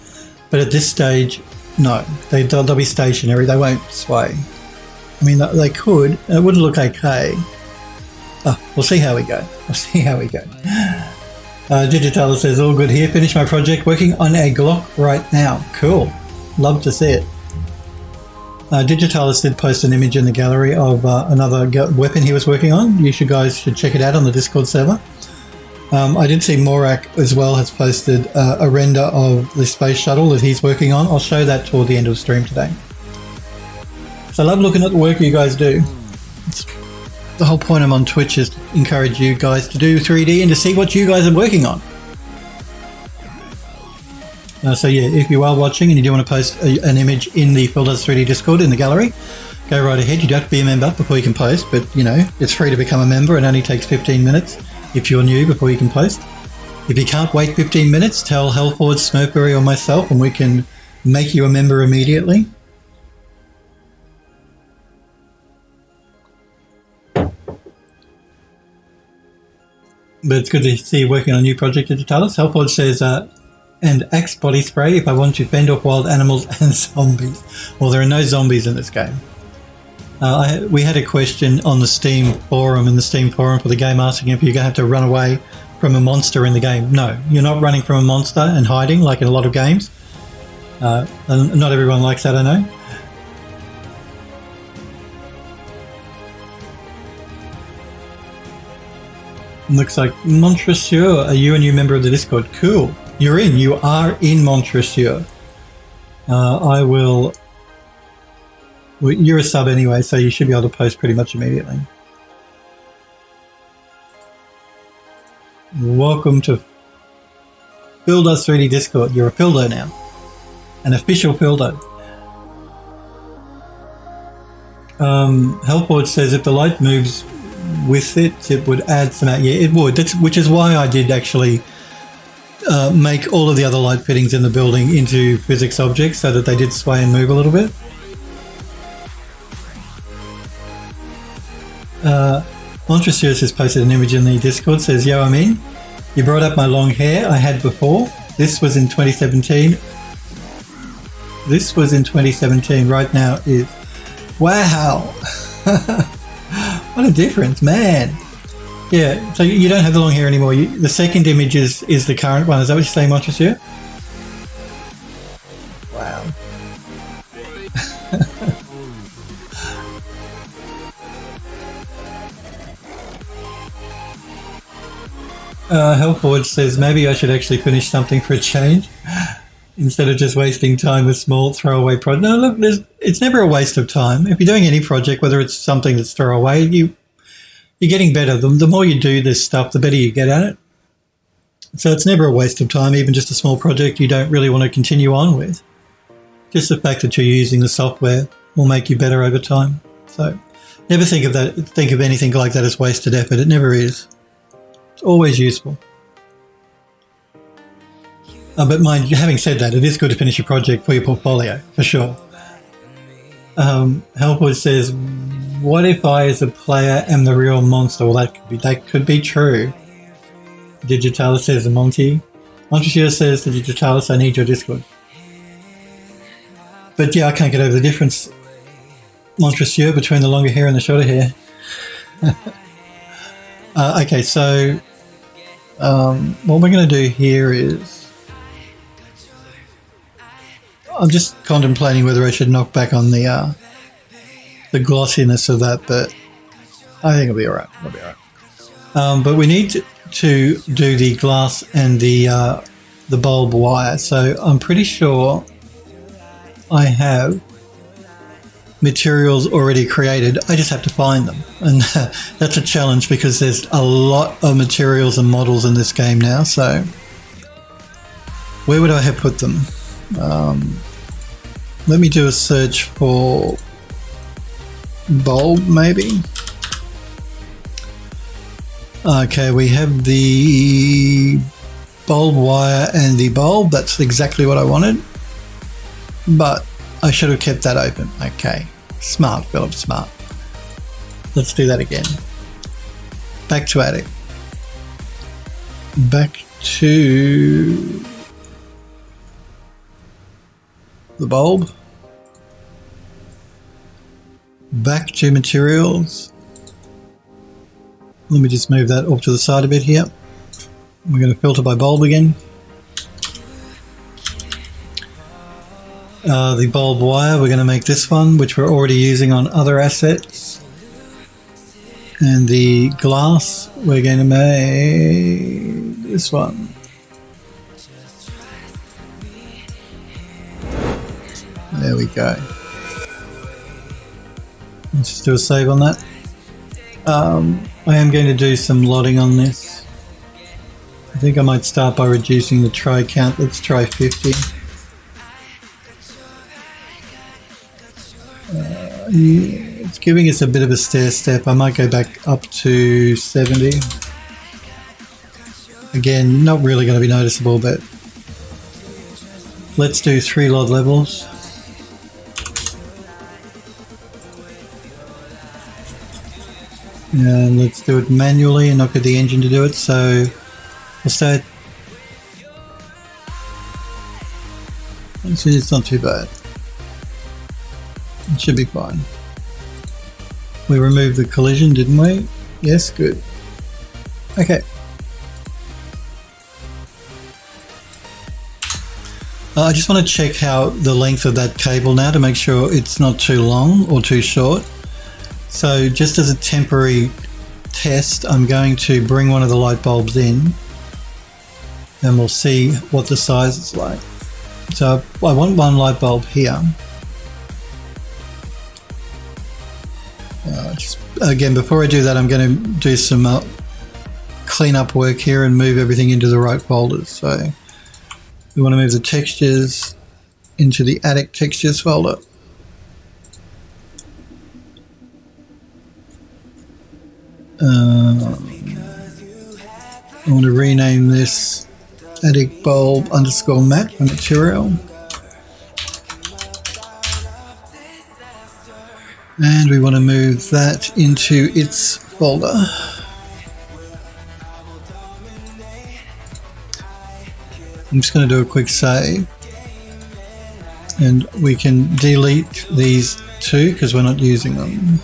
But at this stage, no, they'll be stationary. They won't sway. I mean, they could. It would look okay. We'll see how we go. Digital says, all good here. Finished my project. Working on a Glock right now. Cool. Love to see it. Digitalis did post an image in the gallery of another weapon he was working on. You guys should check it out on the Discord server. I did see Morak as well has posted a render of the space shuttle that he's working on. I'll show that toward the end of the stream today. So I love looking at the work you guys do. The whole point I'm on Twitch is to encourage you guys to do 3D and to see what you guys are working on. So yeah, if you are watching and you do want to post an image in the Phil Does 3D Discord in the gallery, go right ahead. You don't have to be a member before you can post, but you know, it's free to become a member. It only takes 15 minutes if you're new before you can post. If you can't wait 15 minutes, tell Hellforge, Smurfberry or myself and we can make you a member immediately. But it's good to see you working on a new project at Digitalis. Hellforge says, and Axe body spray if I want to fend off wild animals and zombies. Well, there are no zombies in this game. We had a question on the Steam forum, for the game, asking if you're going to have to run away from a monster in the game. No, you're not running from a monster and hiding like in a lot of games. And not everyone likes that, I know. Looks like Montreseur, are you a new member of the Discord? Cool. You are in Montreseur. Well, you're a sub anyway, so you should be able to post pretty much immediately. Welcome to Phil Does 3D Discord. You're a Phildo now. An official Phildo. Hellforge says if the light moves with it, it would add some out. Yeah, it would. Which is why I did actually make all of the other light fittings in the building into physics objects so that they did sway and move a little bit. Montreseur has posted an image in the Discord, says, yo, I'm in. You brought up my long hair I had before. This was in 2017. Right now is... Wow! What a difference, man. Yeah, so you don't have the long hair anymore. The second image is the current one. Is that what you're saying, Montreseur? Wow. Hellforge says, maybe I should actually finish something for a change instead of just wasting time with small throwaway projects. No, look, it's never a waste of time. If you're doing any project, whether it's something that's throwaway, you're getting better. The more you do this stuff, the better you get at it. So it's never a waste of time, even just a small project you don't really want to continue on with. Just the fact that you're using the software will make you better over time. So never think of anything like that as wasted effort. It never is. It's always useful. But mind you, having said that, it is good to finish your project for your portfolio, for sure. Hellwood says, what if I, as a player, am the real monster? Well, that could be true. Digitalis says, Monty. Montreseur says to Digitalis, I need your Discord. But yeah, I can't get over the difference, Montreseur, between the longer hair and the shorter hair. Okay, so what we're going to do here is I'm just contemplating whether I should knock back on the glossiness of that, but I think it'll be all right. It'll be all right. But we need to do the glass and the bulb wire. So I'm pretty sure I have materials already created. I just have to find them, and that's a challenge because there's a lot of materials and models in this game now. So where would I have put them? Let me do a search for bulb, maybe. Okay, we have the bulb wire and the bulb. That's exactly what I wanted, but I should have kept that open. Okay, smart, Philip, smart. Let's do that again. Back to attic. Back to the bulb. Back to materials. Let me just move that off to the side a bit here. We're going to filter by bulb again. The bulb wire, we're going to make this one, which we're already using on other assets. And the glass, we're going to make this one. There we go. Let's just do a save on that. I am going to do some lotting on this. I think I might start by reducing the try count. Let's try 50. Yeah, it's giving us a bit of a stair step. I might go back up to 70. Again, not really going to be noticeable, but let's do 3 lot levels. And let's do it manually and not get the engine to do it. So we'll start. Actually, it's not too bad. It should be fine. We removed the collision, didn't we? Yes, good. Okay. I just want to check how the length of that cable now to make sure it's not too long or too short. So just as a temporary test, I'm going to bring one of the light bulbs in and we'll see what the size is like. So I want one light bulb here. Just again, before I do that, I'm going to do some cleanup work here and move everything into the right folders. So we want to move the textures into the attic textures folder. I want to rename this attic bulb underscore matte material. And we want to move that into its folder. I'm just going to do a quick save. And we can delete these two because we're not using them.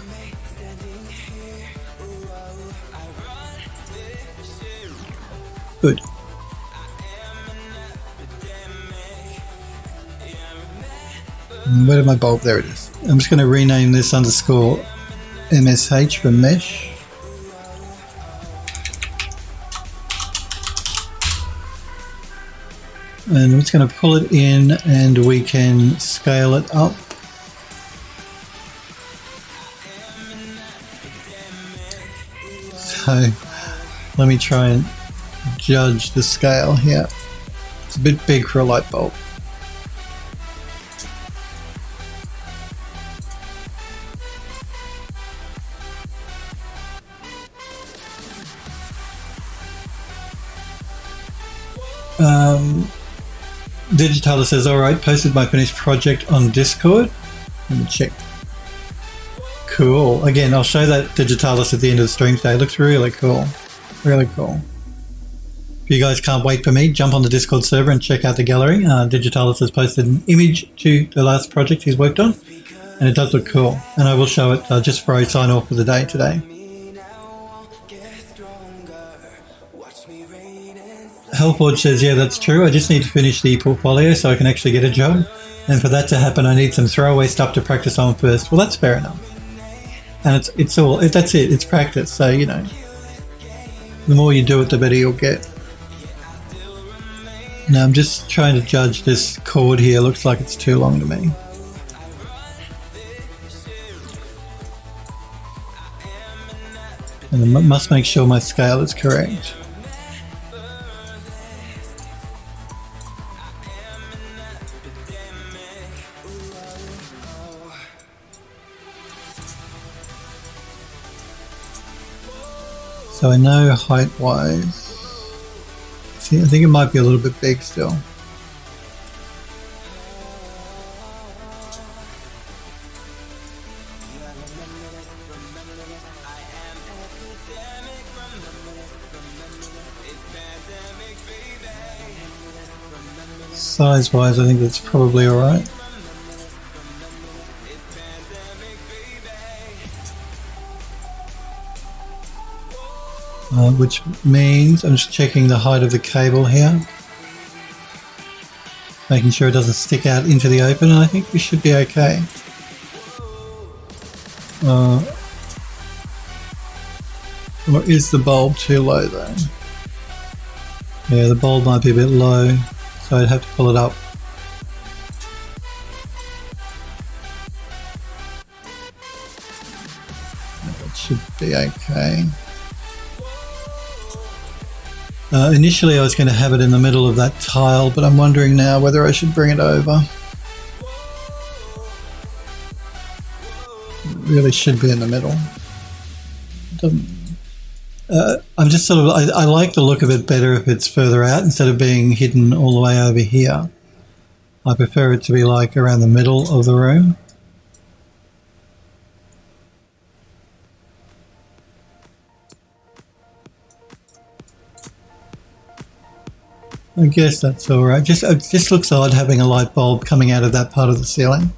Good. Where did my bulb? There it is. I'm just going to rename this underscore MSH for mesh. And I'm just going to pull it in and we can scale it up. So let me try and judge the scale here. It's a bit big for a light bulb. Digitaler says, alright, posted my finished project on Discord. Let me check. Cool. Again, I'll show that Digitalis at the end of the stream today. It looks really cool. Really cool. If you guys can't wait for me, jump on the Discord server and check out the gallery. Digitalis has posted an image to the last project he's worked on, and it does look cool. And I will show it just before I sign off for the day today. Hellforge says, yeah, that's true. I just need to finish the portfolio so I can actually get a job. And for that to happen, I need some throwaway stuff to practice on first. Well, that's fair enough. And that's it. It's practice. So, you know, the more you do it, the better you'll get. Now, I'm just trying to judge this cord here. Looks like it's too long to me. And I must make sure my scale is correct. So I know height-wise. See, I think it might be a little bit big still. Size-wise, I think that's probably alright. Which means I'm just checking the height of the cable here. making sure it doesn't stick out into the open, and I think we should be okay. Or is the bulb too low though? Yeah, the bulb might be a bit low, so I'd have to pull it up. That should be okay. Initially I was going to have it in the middle of that tile, but I'm wondering now whether I should bring it over. It really should be in the middle. I'm just sort of, I like the look of it better if it's further out instead of being hidden all the way over here. I prefer it to be like around the middle of the room. I guess that's all right. It just looks odd having a light bulb coming out of that part of the ceiling.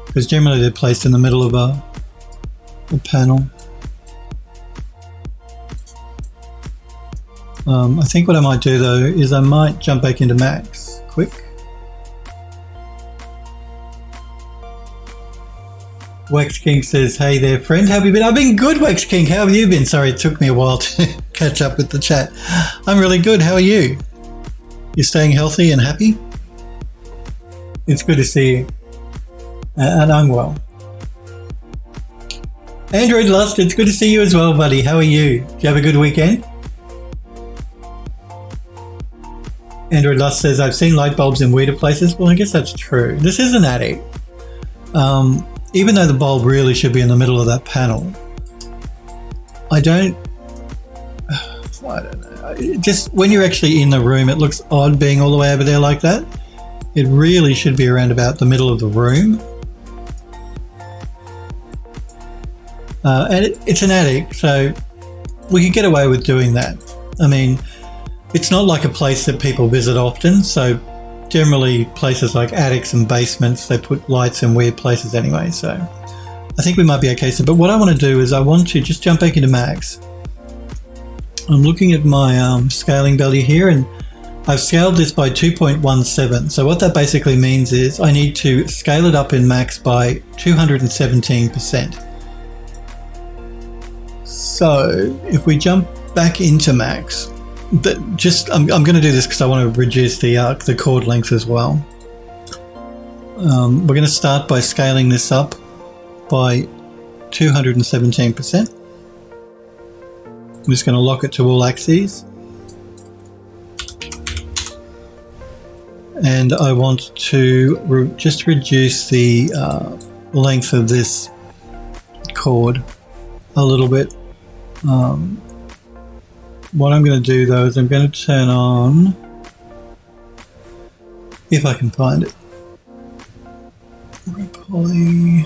Because generally they're placed in the middle of a panel. I think what I might do though is I might jump back into Max quick. Wax King says, hey there friend, how have you been? I've been good, Wax King, how have you been? Sorry, it took me a while to catch up with the chat. I'm really good, how are you? You staying healthy and happy? It's good to see you. And I'm well. Android Lust, it's good to see you as well, buddy. How are you? Did you have a good weekend? Android Lust says, I've seen light bulbs in weirder places. Well, I guess that's true. This is an attic. Even though the bulb really should be in the middle of that panel, I don't know. Just when you're actually in the room, it looks odd being all the way over there like that. It really should be around about the middle of the room. And it's an attic, so we could get away with doing that. I mean, it's not like a place that people visit often, so generally places like attics and basements, they put lights in weird places anyway, so I think we might be okay. So, but what I want to do is I want to just jump back into Max. I'm looking at my scaling value here, and I've scaled this by 2.17. So what that basically means is I need to scale it up in Max by 217%. So if we jump back into Max, I'm going to do this because I want to reduce the chord length as well. We're going to start by scaling this up by 217%. I'm just going to lock it to all axes. And I want to just reduce the length of this chord a little bit. What I'm going to do though is I'm going to turn on, if I can find it, poly.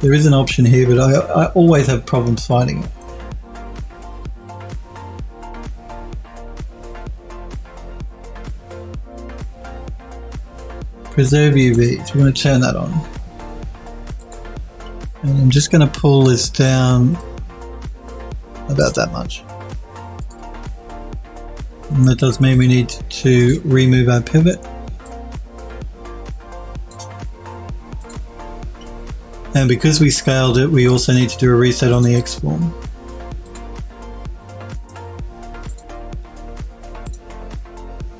There is an option here, but I always have problems finding it. Preserve UV, so we're going to turn that on. And I'm just going to pull this down about that much. And that does mean we need to remove our pivot. And because we scaled it, we also need to do a reset on the X-form.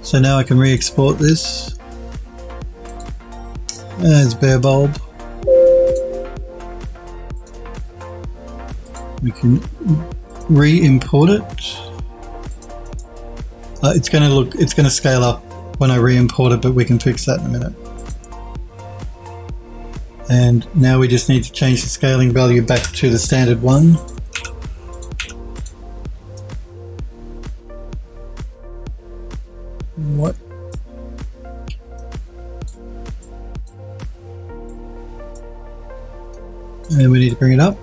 So now I can re-export this as bare bulb. We can re-import it. It's going to scale up when I re-import it, but we can fix that in a minute. And now we just need to change the scaling value back to the standard one. What? And we need to bring it up.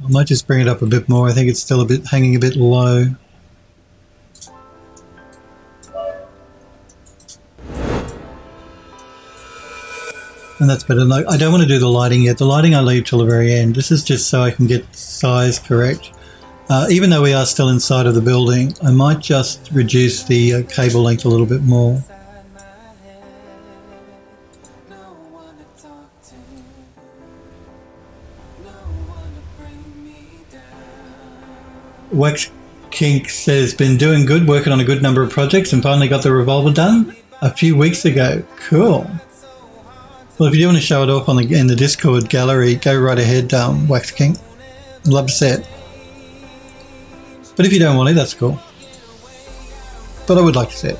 I might just bring it up a bit more. I think it's still hanging a bit low. And that's better. No, I don't want to do the lighting yet. The lighting I leave till the very end. This is just so I can get size correct. Even though we are still inside of the building, I might just reduce the cable length a little bit more. Wax Kink says, been doing good, working on a good number of projects and finally got the revolver done a few weeks ago. Cool. Well, if you do want to show it off in the Discord gallery, go right ahead, Wax King. I'd love to see it. But if you don't want to, that's cool. But I would like to see it.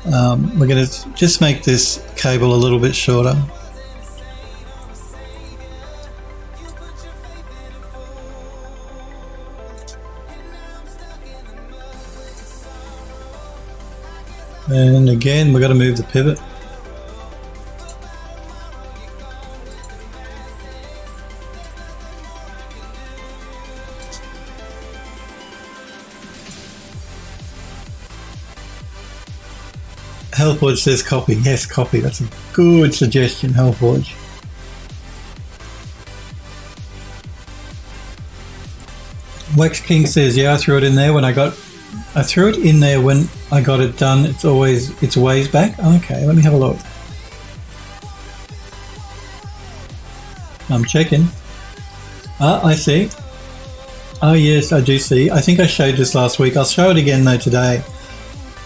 We're going to just make this cable a little bit shorter. And again, we've got to move the pivot. Hellforge says copy. Yes, copy. That's a good suggestion, Hellforge. Wax King says, yeah, I threw it in there when I got it done. It's a ways back. Okay, let me have a look. I'm checking. I see. Oh yes, I do see. I think I showed this last week. I'll show it again though today.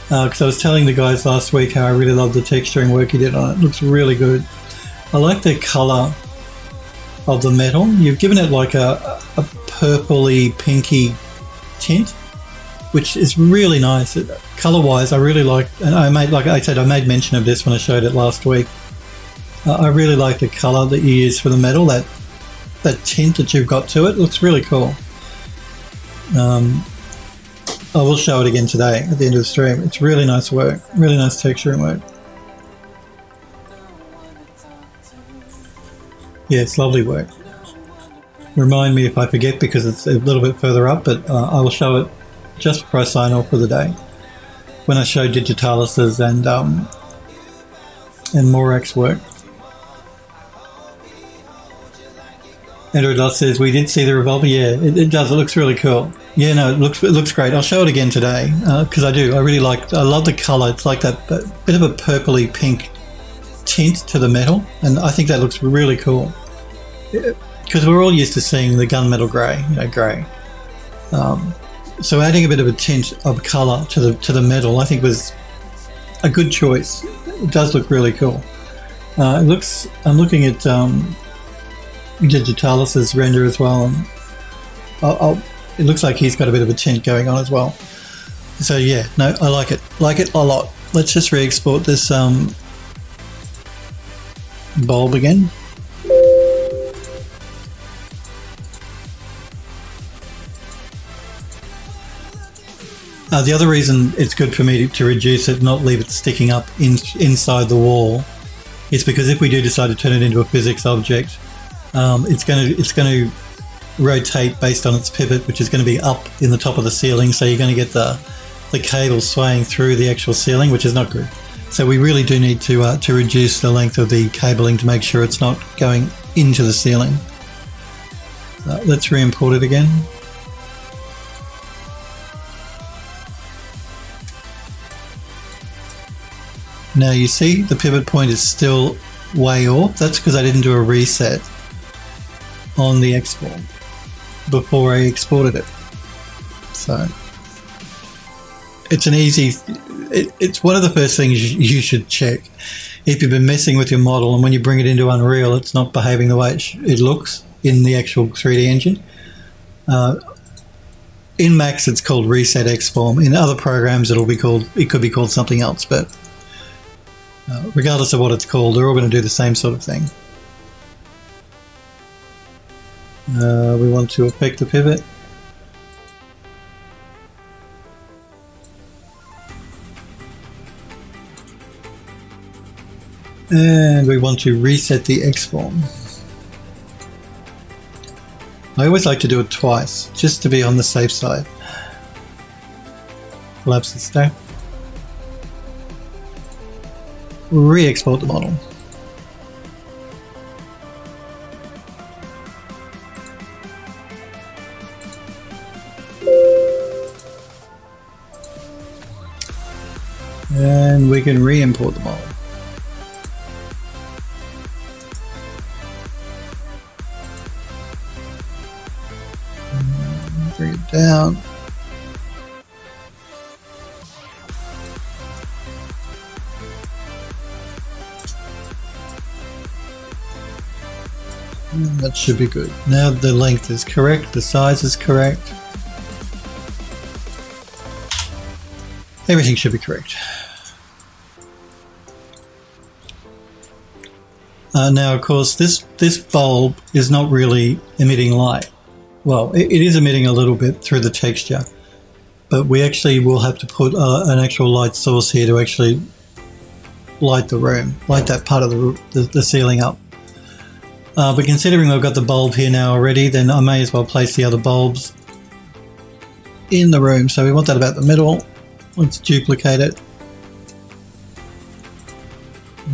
Because I was telling the guys last week how I really love the texturing work he did on it. It looks really good. I like the colour of the metal. You've given it like a purpley, pinky tint, which is really nice. Colour-wise, I really like, and I made mention of this when I showed it last week. I really like the colour that you use for the metal, that tint that you've got to it. It looks really cool. I will show it again today at the end of the stream. It's really nice work, really nice texturing work. Yeah, it's lovely work. Remind me if I forget because it's a little bit further up, but I will show it just before I sign off for the day. When I show Digitalis's and Morax's work. Andrew Dot says, we did see the revolver. Yeah, it does. It looks really cool. Yeah, no, it looks great. I'll show it again today because I love the colour. It's like that bit of a purpley pink tint to the metal, and I think that looks really cool. Because we're all used to seeing the gunmetal grey, grey. So adding a bit of a tint of colour to the metal, I think was a good choice. It does look really cool. I'm looking at Digitalis's render as well, and it looks like he's got a bit of a tint going on as well. So yeah, no, I like it a lot. Let's just re-export this bulb again. The other reason it's good for me to reduce it, not leave it sticking up inside the wall, is because if we do decide to turn it into a physics object, it's going to rotate based on its pivot, which is going to be up in the top of the ceiling. So you're going to get the cable swaying through the actual ceiling, which is not good. So we really do need to reduce the length of the cabling to make sure it's not going into the ceiling. Let's re-import it again. Now you see the pivot point is still way off. That's because I didn't do a reset on the export before I exported it. So it's it's one of the first things you should check. If you've been messing with your model and when you bring it into Unreal, it's not behaving the way it looks in the actual 3D engine. In Max, it's called Reset Xform. In other programs, it could be called something else, but regardless of what it's called, they're all going to do the same sort of thing. We want to affect the pivot. And we want to reset the Xform. I always like to do it twice, just to be on the safe side. Collapse the stack. Re-export the model. And we can re-import the model. Bring it down. And that should be good. Now the length is correct, the size is correct. Everything should be correct. Now, of course, this bulb is not really emitting light. Well, it is emitting a little bit through the texture, but we actually will have to put an actual light source here to actually light the room, light that part of the ceiling up. But considering I've got the bulb here now already, then I may as well place the other bulbs in the room. So we want that about the middle. Let's duplicate it.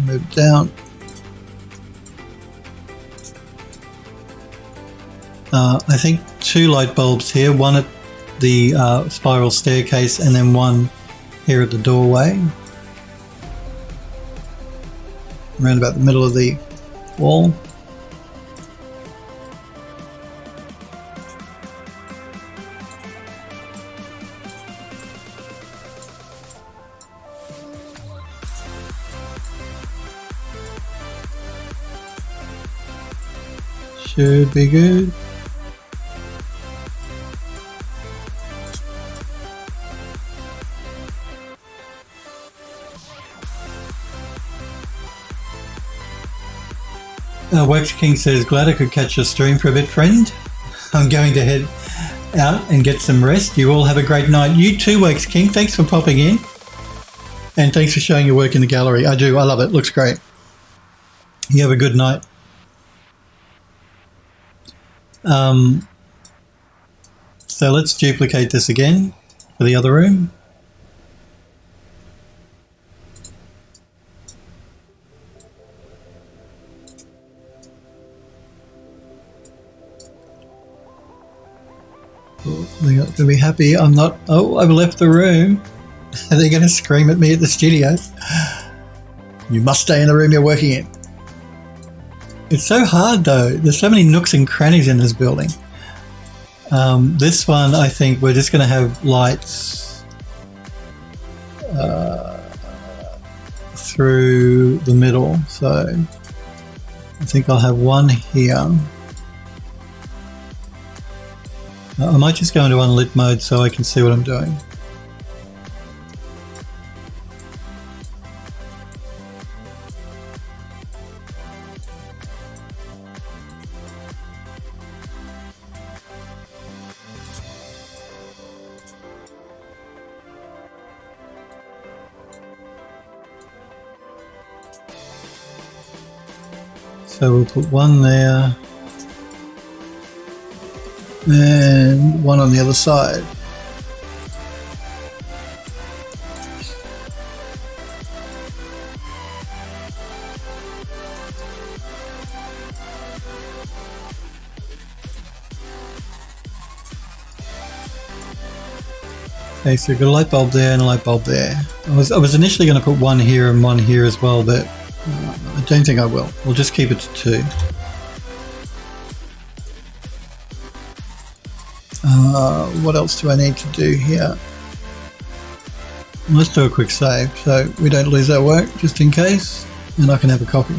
Move it down. I think 2 light bulbs here, one at the spiral staircase and then one here at the doorway. Around about the middle of the wall. Should be good. Wax King says, glad I could catch your stream for a bit, friend. I'm going to head out and get some rest. You all have a great night. You too, Wax King. Thanks for popping in. And thanks for showing your work in the gallery. I do. I love it. Looks great. You have a good night. So let's duplicate this again for the other room. They're not going to be happy. I'm not. Oh, I've left the room. Are they going to scream at me at the studio? You must stay in the room you're working in. It's so hard though. There's so many nooks and crannies in this building. This one, I think we're just going to have lights through the middle. So I think I'll have one here. I might just go into unlit mode so I can see what I'm doing. So we'll put one there and one on the other side. Okay, so we've got a light bulb there and a light bulb there. I was initially going to put one here and one here as well, but I don't think I will. We'll just keep it to 2. What else do I need to do here? Let's do a quick save so we don't lose our work, just in case, and I can have a copy.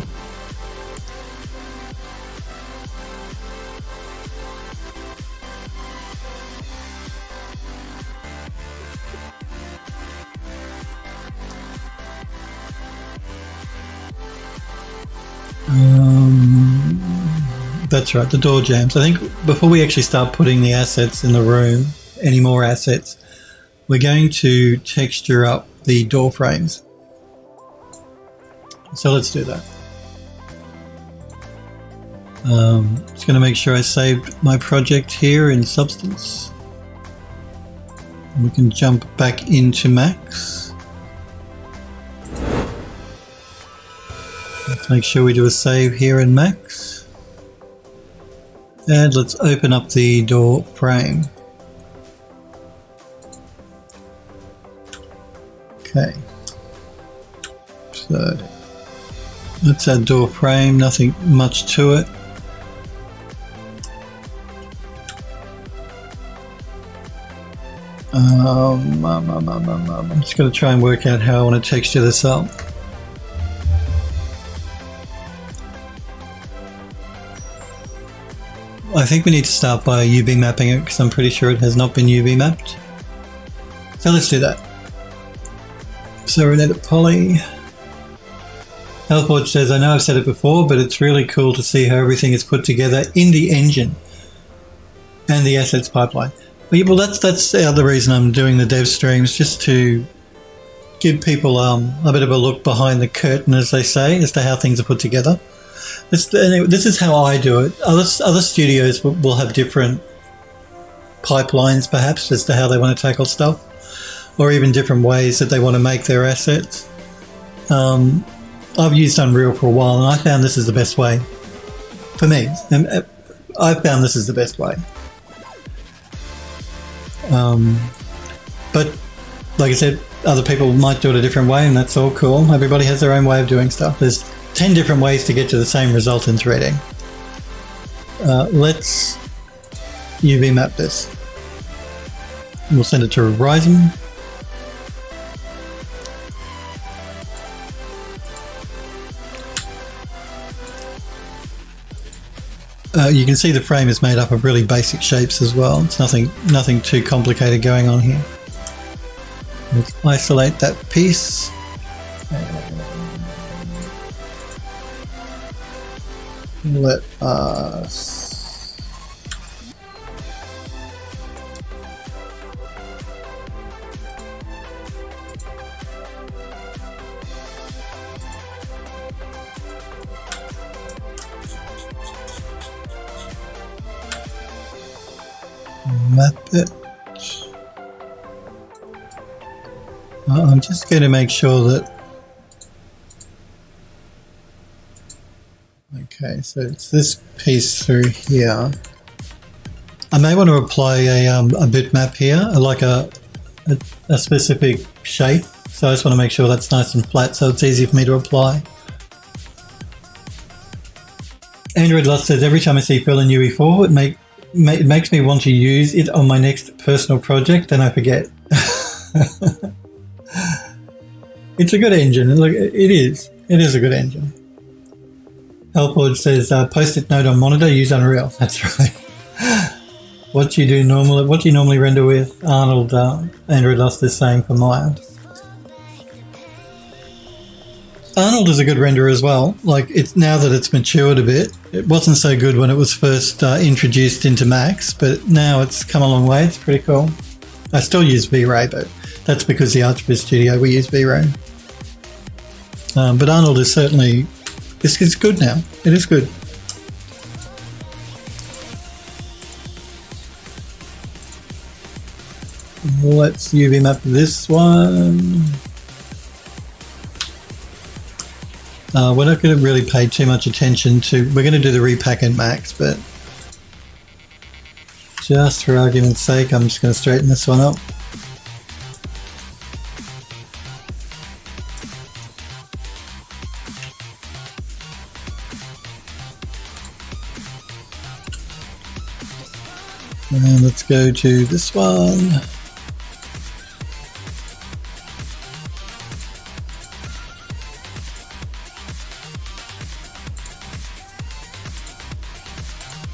That's right, the door jams. I think before we actually start putting the assets in the room, any more assets, we're going to texture up the door frames. So let's do that. Just going to make sure I saved my project here in Substance. We can jump back into Max. Let's make sure we do a save here in Max. And let's open up the door frame. Okay. So that's our door frame, nothing much to it. I'm just going to try and work out how I want to texture this up. I think we need to start by UV mapping it because I'm pretty sure it has not been UV mapped. So let's do that. So we're in edit poly. Healthwatch says, I know I've said it before, but it's really cool to see how everything is put together in the engine and the assets pipeline. Well, that's the other reason I'm doing the dev streams, just to give people a bit of a look behind the curtain, as they say, as to how things are put together. This is how I do it. Other studios will have different pipelines, perhaps, as to how they want to tackle stuff, or even different ways that they want to make their assets. I've used Unreal for a while, and I found this is the best way. For me, I found this is the best way. But like I said, other people might do it a different way, and that's all cool. Everybody has their own way of doing stuff. There's 10 different ways to get to the same result in 3D. Let's UV map this. We'll send it to Horizon. You can see the frame is made up of really basic shapes as well. It's nothing too complicated going on here. Let's isolate that piece. Let us map it. I'm just going to make sure that. Okay, so it's this piece through here. I may want to apply a bitmap here, like a specific shape. So I just want to make sure that's nice and flat, so it's easy for me to apply. Android Lust says, every time I see fill in UE4, it makes me want to use it on my next personal project, then I forget. It's a good engine. Look, it is a good engine. Helpwood says, post-it note on monitor, use Unreal. That's right. What do you normally render with? Arnold, Android Lust is saying for Maya. Arnold is a good renderer as well. Like, it's now that it's matured a bit. It wasn't so good when it was first introduced into Max, but now it's come a long way. It's pretty cool. I still use V-Ray, but that's because the Archivist Studio, we use V-Ray. But Arnold is certainly, this is good now. It is good. Let's UV map this one. We're not going to really pay too much attention to, we're going to do the repack in Max, but just for argument's sake, I'm just going to straighten this one up. And let's go to this one.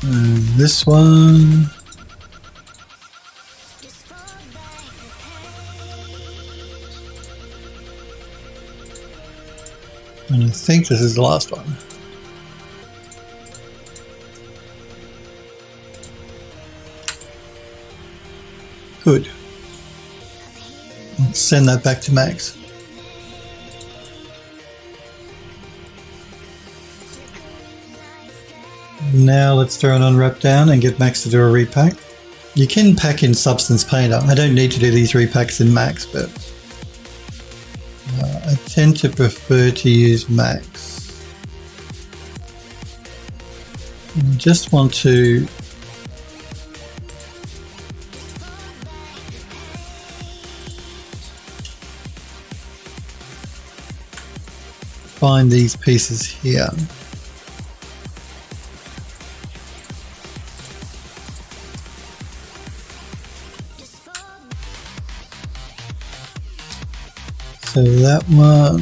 And this one. And I think this is the last one. Good. Let's send that back to Max. Now let's throw an unwrap down and get Max to do a repack. You can pack in Substance Painter. I don't need to do these repacks in Max, but I tend to prefer to use Max. I just want to find these pieces here. So that one,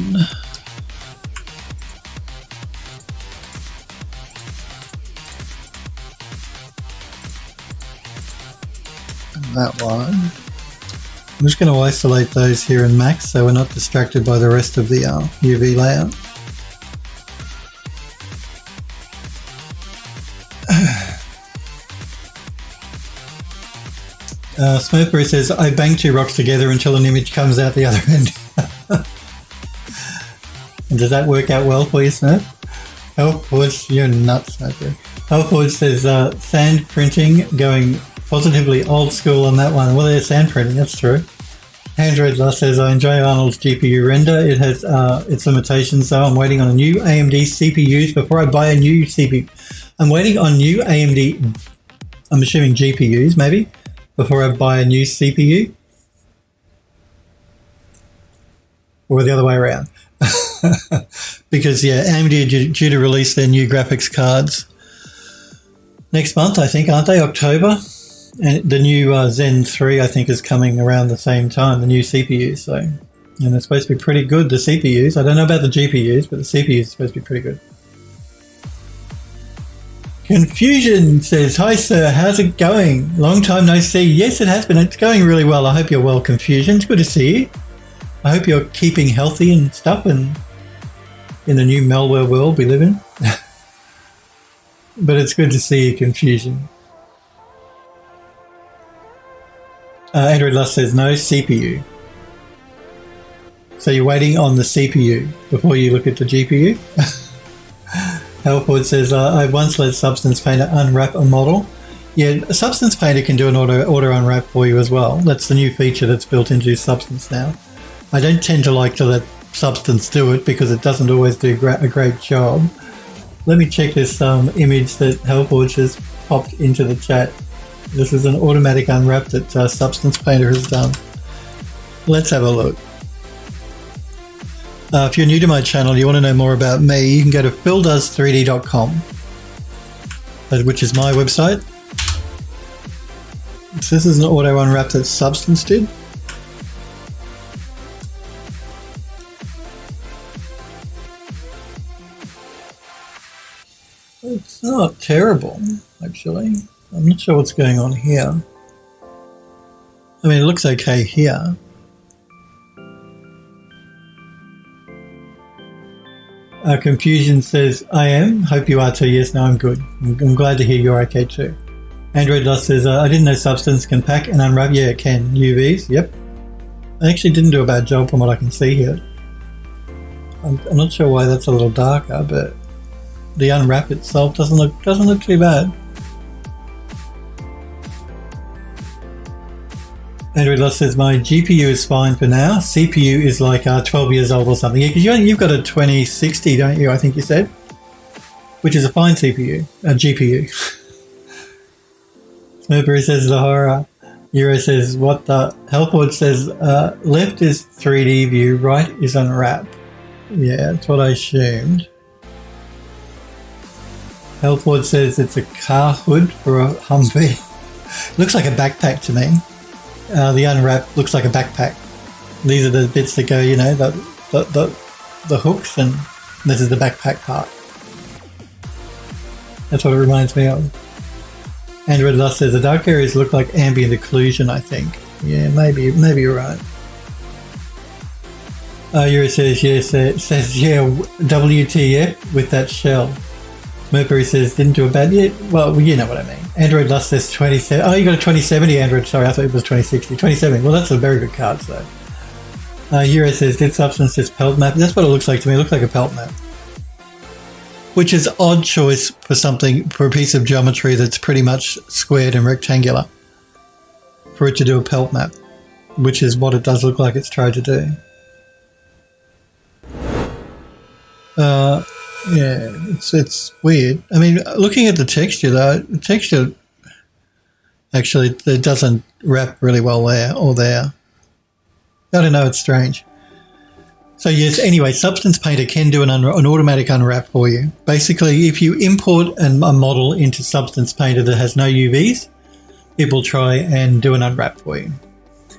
and that one. I'm just going to isolate those here in Max so we're not distracted by the rest of the UV layout. Smurfberry says, I bang two rocks together until an image comes out the other end. And does that work out well for you, Smurf? Healthforge, you're nuts, Smurfberry. Healthforge says, sand printing going positively old school on that one. Well, there's sand printing, that's true. Android Lust says, I enjoy Arnold's GPU render. It has its limitations, so I'm waiting on a new AMD CPUs before I buy a new CPU. I'm waiting on new AMD, I'm assuming GPUs maybe, before I buy a new CPU. Or the other way around. Because, yeah, AMD are due to release their new graphics cards next month, I think, aren't they? October? And the new Zen 3, I think, is coming around the same time, the new CPU. So, and they're supposed to be pretty good, the CPUs. I don't know about the GPUs, but the CPUs are supposed to be pretty good. Confusion says, hi, sir. How's it going? Long time no see. Yes, it has been. It's going really well. I hope you're well, Confusion. It's good to see you. I hope you're keeping healthy and stuff and in the new malware world we live in. But it's good to see you, Confusion. Android Lust says no CPU. So you're waiting on the CPU before you look at the GPU? Hellford says, I once let Substance Painter unwrap a model. Yeah, Substance Painter can do an auto unwrap for you as well. That's the new feature that's built into Substance now. I don't tend to like to let Substance do it because it doesn't always do a great job. Let me check this image that Hellforge has popped into the chat. This is an automatic unwrap that Substance Painter has done. Let's have a look. If you're new to my channel, you want to know more about me, you can go to phildoes3d.com, which is my website. So this is an auto unwrap that Substance did. It's not terrible, actually. I'm not sure what's going on here. I mean, it looks okay here. Confusion says, I am. Hope you are too. Yes, no, I'm good. I'm glad to hear you're okay too. Android Lust says, I didn't know Substance can pack and unwrap. Yeah, it can. UVs, yep. I actually didn't do a bad job from what I can see here. I'm not sure why that's a little darker, but the unwrap itself doesn't look too bad. Android Lust says, my GPU is fine for now. CPU is like 12 years old or something. Yeah, because you've got a 2060, don't you? I think you said. Which is a fine CPU, a GPU. Smurfberry says the horror. Euro says, what the? Hellford says, left is 3D view, right is unwrap. Yeah, that's what I assumed. Hellford says it's a car hood for a Humvee. Looks like a backpack to me. The unwrap looks like a backpack. These are the bits that go, you know, the hooks, and this is the backpack part. That's what it reminds me of. Android Lust says the dark areas look like ambient occlusion, I think. Yeah, maybe you're right. Euro says, yes, yeah, WTF with that shell. Mercury says, didn't do a bad yet. Well, you know what I mean. Android Lust says 27. Oh, you got a 2070 Android. Sorry, I thought it was 2060. 2070. Well, that's a very good card, so. Euro says, did Substance just pelt map? That's what it looks like to me. It looks like a pelt map. which is odd choice for a piece of geometry that's pretty much squared and rectangular, for it to do a pelt map, which is what it does look like it's tried to do. Yeah, it's weird. I mean, looking at the texture though, the texture actually it doesn't wrap really well there or there. I don't know, it's strange. So yes, anyway, Substance Painter can do an automatic unwrap for you. Basically, if you import a model into Substance Painter that has no UVs, it will try and do an unwrap for you.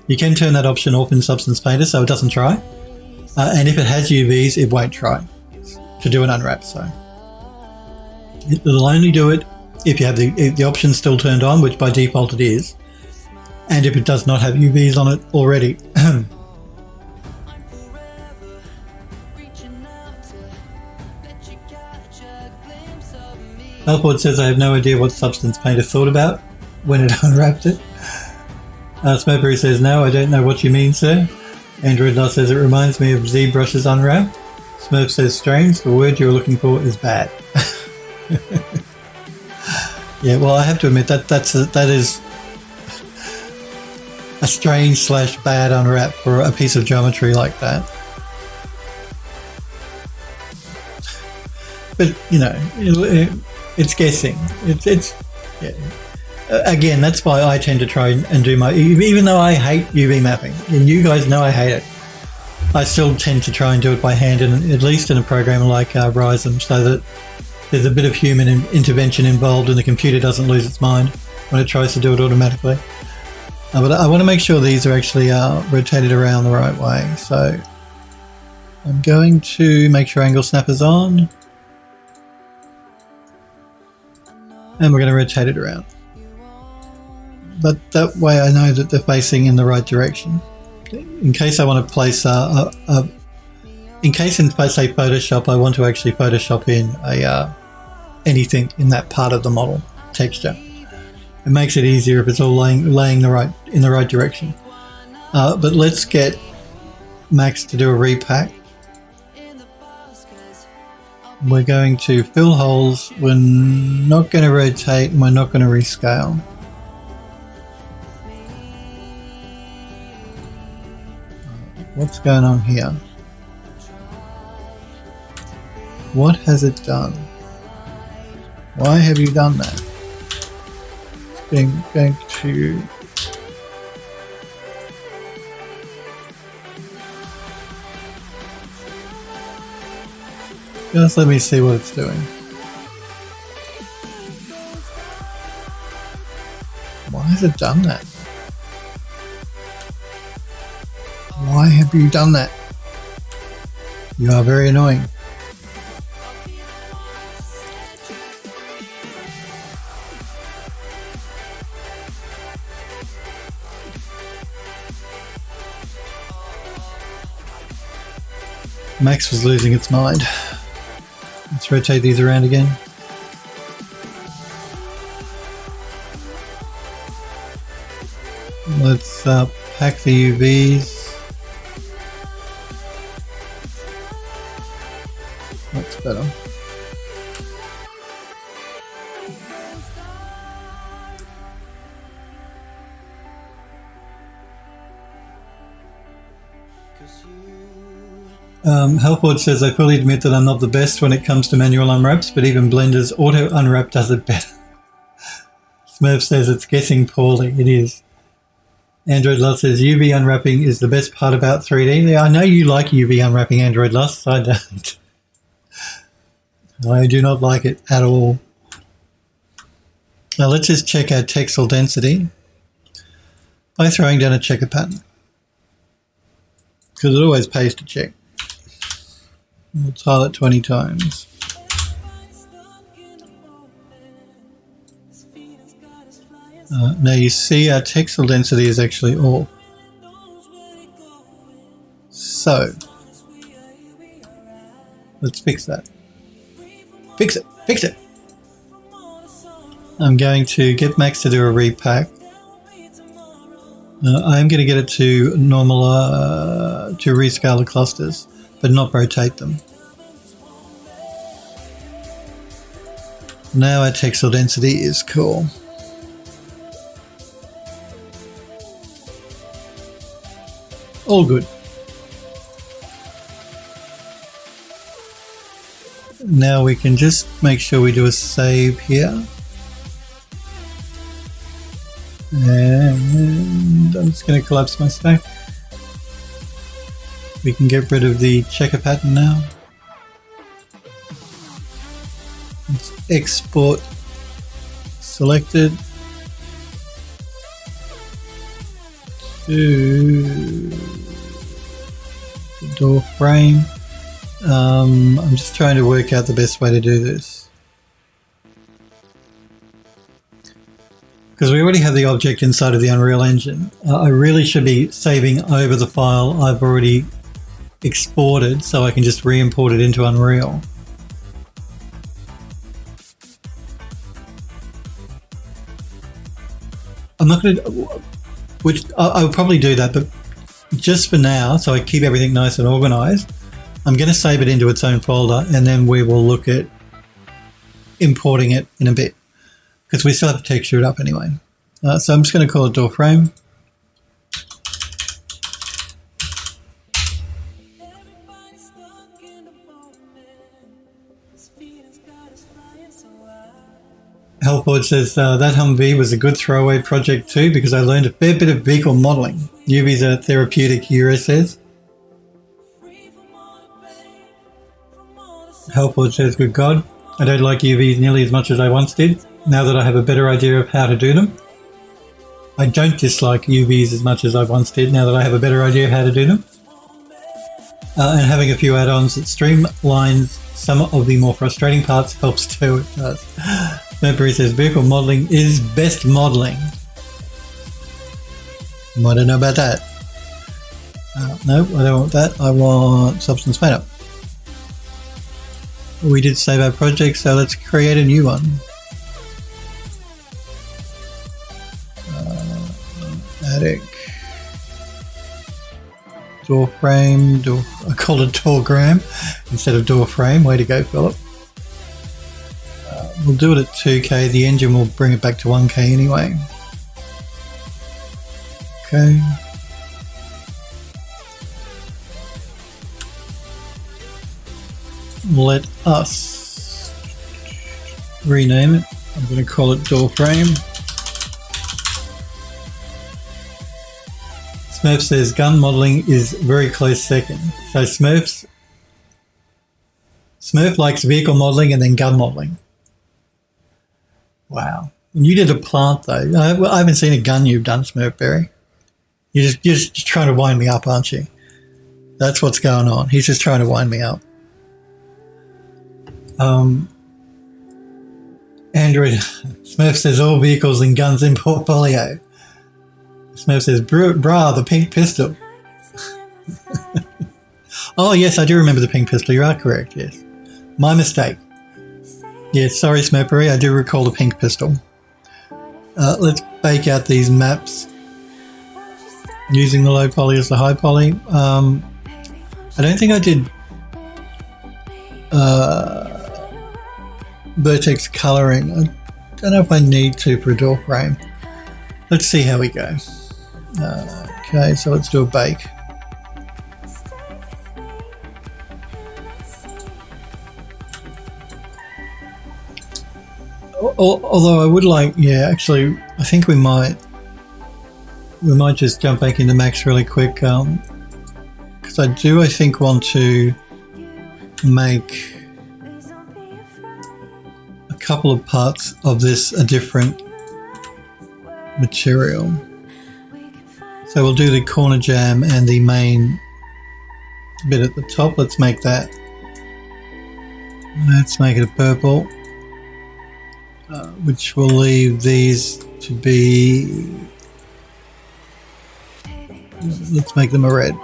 You can turn that option off in Substance Painter so it doesn't try. And if it has UVs, it won't try to do an unwrap. So it'll only do it if you have the option still turned on, which by default it is, and if it does not have UVs on it already. Alport says, I have no idea what Substance Painter thought about when it unwrapped it. Smokeberry says, no, I don't know what you mean, sir. Android Lost says, it reminds me of ZBrush's unwrap. Smurf says, strange, the word you're looking for is bad. Yeah, well, I have to admit that is a strange / bad unwrap for a piece of geometry like that. But, you know, it's guessing. It's yeah. Again, that's why I tend to try and do my, even though I hate UV mapping, and you guys know I hate it, I still tend to try and do it by hand, and at least in a program like Ryzen, so that there's a bit of human intervention involved and the computer doesn't lose its mind when it tries to do it automatically. But I want to make sure these are actually rotated around the right way. So I'm going to make sure Angle Snapper's on. And we're going to rotate it around. But that way I know that they're facing in the right direction. In case I want to place in case in, say, Photoshop, I want to actually Photoshop in anything in that part of the model texture. It makes it easier if it's all laying in the right direction. But let's get Max to do a repack. We're going to fill holes. We're not going to rotate, and we're not going to rescale. What's going on here? What has it done? Why have you done that? Going to... Just let me see what it's doing. Why has it done that? Why have you done that? You are very annoying. Max was losing its mind. Let's rotate these around again. Let's pack the UVs. That's better. Helpboard says, I fully admit that I'm not the best when it comes to manual unwraps, but even Blender's auto unwrap does it better. Smurf says it's guessing poorly. It is. Android Lost says, UV unwrapping is the best part about 3D. I know you like UV unwrapping, Android Lost. I don't. I do not like it at all. Now let's just check our texel density by throwing down a checker pattern, because it always pays to check. We'll tile it 20 times. Now you see our texel density is actually off. So let's fix that. Fix it! Fix it! I'm going to get Max to do a repack. I'm going to get it to normal, to rescale the clusters, but not rotate them. Now our textile density is cool. All good. Now we can just make sure we do a save here. And I'm just going to collapse my stack. We can get rid of the checker pattern now. Let's export selected to the door frame. I'm just trying to work out the best way to do this, because we already have the object inside of the Unreal Engine. I really should be saving over the file I've already exported so I can just re-import it into Unreal. I'm not going to, which I'll probably do that, but just for now, so I keep everything nice and organized, I'm going to save it into its own folder, and then we will look at importing it in a bit, because we still have to texture it up anyway. So I'm just going to call it door frame. Hellford says, that Humvee was a good throwaway project too, because I learned a fair bit of vehicle modelling. UVs are therapeutic, Euro says. Hellford says, good God, I don't like UVs nearly as much as I once did, now that I have a better idea of how to do them. I don't dislike UVs as much as I once did, now that I have a better idea of how to do them. And having a few add-ons that streamlines some of the more frustrating parts helps too. It does. Mercury says, vehicle modelling is best modelling. I don't know about that. No, I don't want that. I want substance paint up. We did save our project, so let's create a new one. Attic. Door frame. I called it doorgram instead of door frame. Way to go, Philip. We'll do it at 2K. The engine will bring it back to 1K anyway. Okay. Let us rename it. I'm going to call it door frame. Smurf says gun modelling is very close second. So Smurf likes vehicle modelling and then gun modelling. Wow. And you did a plant though. I haven't seen a gun you've done, Smurfberry. You're just trying to wind me up, aren't you? That's what's going on. He's just trying to wind me up. Android Smurf says all vehicles and guns in portfolio. Smurf says, brah, the pink pistol. Oh, yes, I do remember the pink pistol. You are correct, yes. My mistake. Yes, sorry, Smurfberry, I do recall the pink pistol. Let's bake out these maps using the low poly as the high poly. I don't think I did vertex colouring. I don't know if I need to for a door frame. Let's see how we go. Okay, so let's do a bake. Although I would like, yeah, actually, I think we might just jump back into Max really quick, because I think want to make a couple of parts of this a different material. So we'll do the corner jam and the main bit at the top. Let's make that. Let's make it a purple, which will leave these to be, let's make them a red.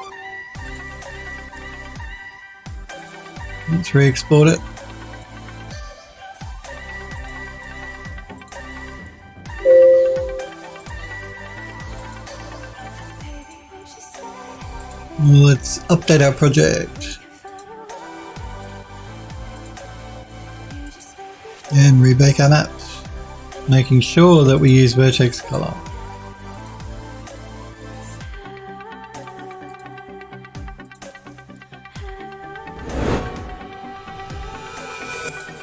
Let's re-export it. Let's update our project. and rebake our maps, making sure that we use vertex color.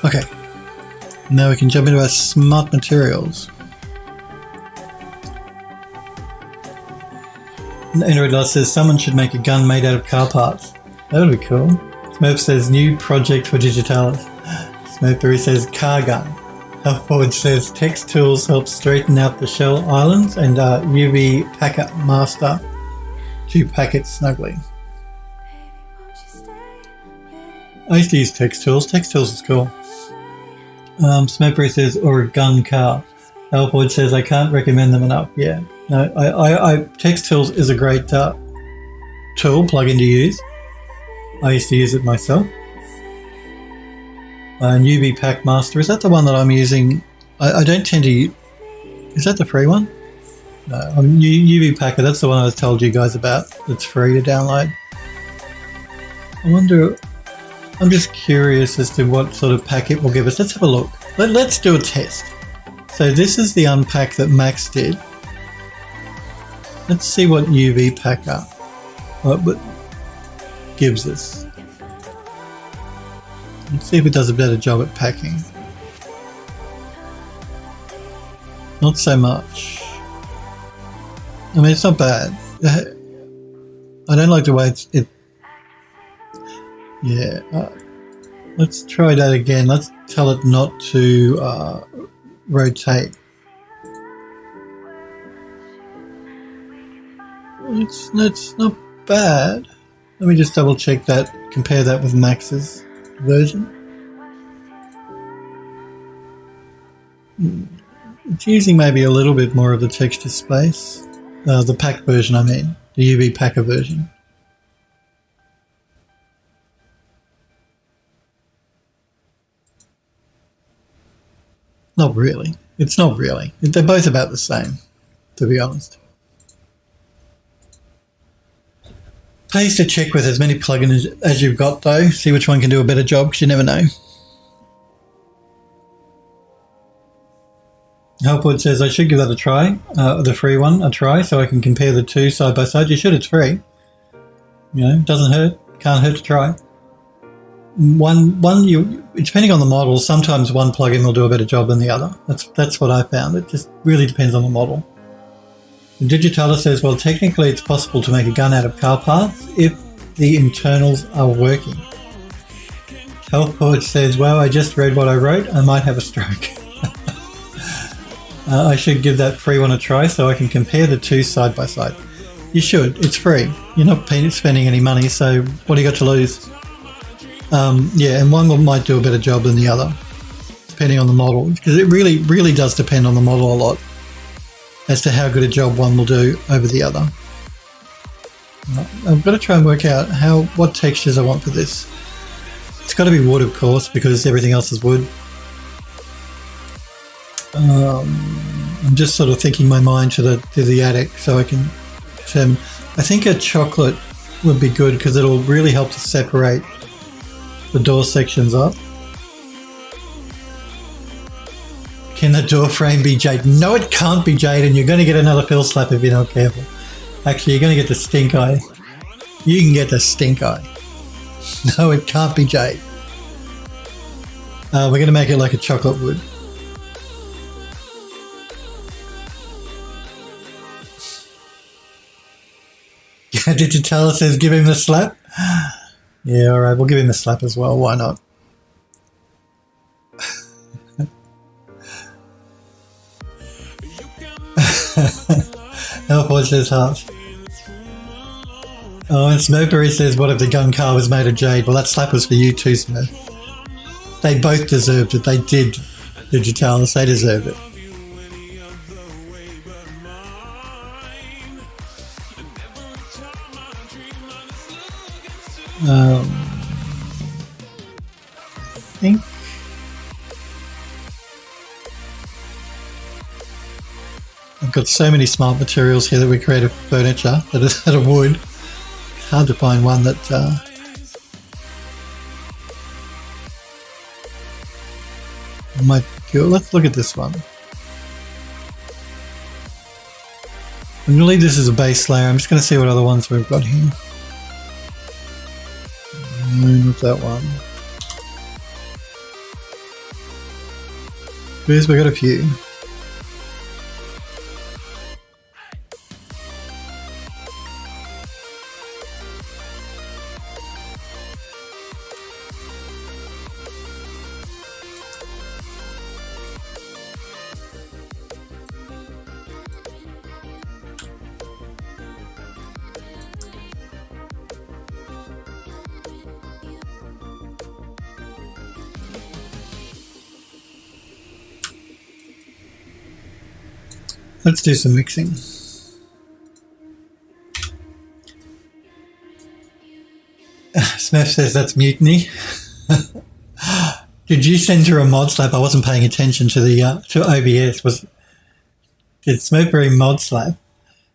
Okay, now we can jump into our smart materials. Enroid says someone should make a gun made out of car parts. That would be cool. Smurf says new project for Digitalis. Smurfberry says car gun. Health Forward says text tools help straighten out the shell islands, and UV Packet Master to pack it snugly. I used to use text tools. Text tools is cool. Smurfberry says, or a gun car. Health Forward says I can't recommend them enough. Yeah, no, I text tools is a great tool plugin to use. I used to use it myself. And UV Pack Master, is that the one that I'm using? I don't tend to use, is that the free one? No, UV Packer, that's the one I was told you guys about. It's free to download. I wonder, I'm just curious as to what sort of pack it will give us. Let's have a look. Let's do a test. So this is the unpack that Max did. Let's see what UV Packer gives us. Let's see if it does a better job at packing. Not so much. I mean, it's not bad. I don't like the way it yeah. Let's try that again. Let's tell it not to rotate. It's not bad. Let me just double check that, compare that with Max's version. It's using maybe a little bit more of the texture space. The pack version, I mean. The UV Packer version. Not really. It's not really. They're both about the same, to be honest. Pays to check with as many plugins as you've got, though. See which one can do a better job, because you never know. Helpwood says I should give that a try, the free one a try, so I can compare the two side by side. You should, it's free. You know, doesn't hurt, can't hurt to try. Depending on the model, sometimes one plugin will do a better job than the other. That's what I found. It just really depends on the model. Digitalis says, well, technically it's possible to make a gun out of car parts if the internals are working. Health Poet says, well, I just read what I wrote. I might have a stroke. I should give that free one a try so I can compare the two side by side. You should. It's free. You're not spending any money, so what do you got to lose? Yeah, and one might do a better job than the other, depending on the model, because it really, really does depend on the model a lot as to how good a job one will do over the other. I've got to try and work out what textures I want for this. It's got to be wood, of course, because everything else is wood. I'm just sort of thinking my mind to the attic so I can determine. I think a chocolate would be good because it'll really help to separate the door sections up. Can the door frame be jade? No, it can't be jade, and you're going to get another fill slap if you're not careful. Actually, you're going to get the stink eye. You can get the stink eye. No, it can't be jade. We're going to make it like a chocolate wood. Digitalis says give him the slap. Yeah, alright, we'll give him the slap as well. Why not? Hellboy says heart. Oh, and Smurfberry says, what if the gun car was made of jade? Well, that slap was for you too, Smurf. They both deserved it. They did, Digitalis. They deserved it. I think I've got so many smart materials here that we created furniture that are wood. It's hard to find one that Might kill. Let's look at this one. I'm going to leave this as a base layer. I'm just going to see what other ones we've got here. Not that one. Yes, we got a few. Let's do some mixing. Smurf says that's mutiny. Did you send her a mod slap? I wasn't paying attention to the to OBS. Did Smurfberry mod slap?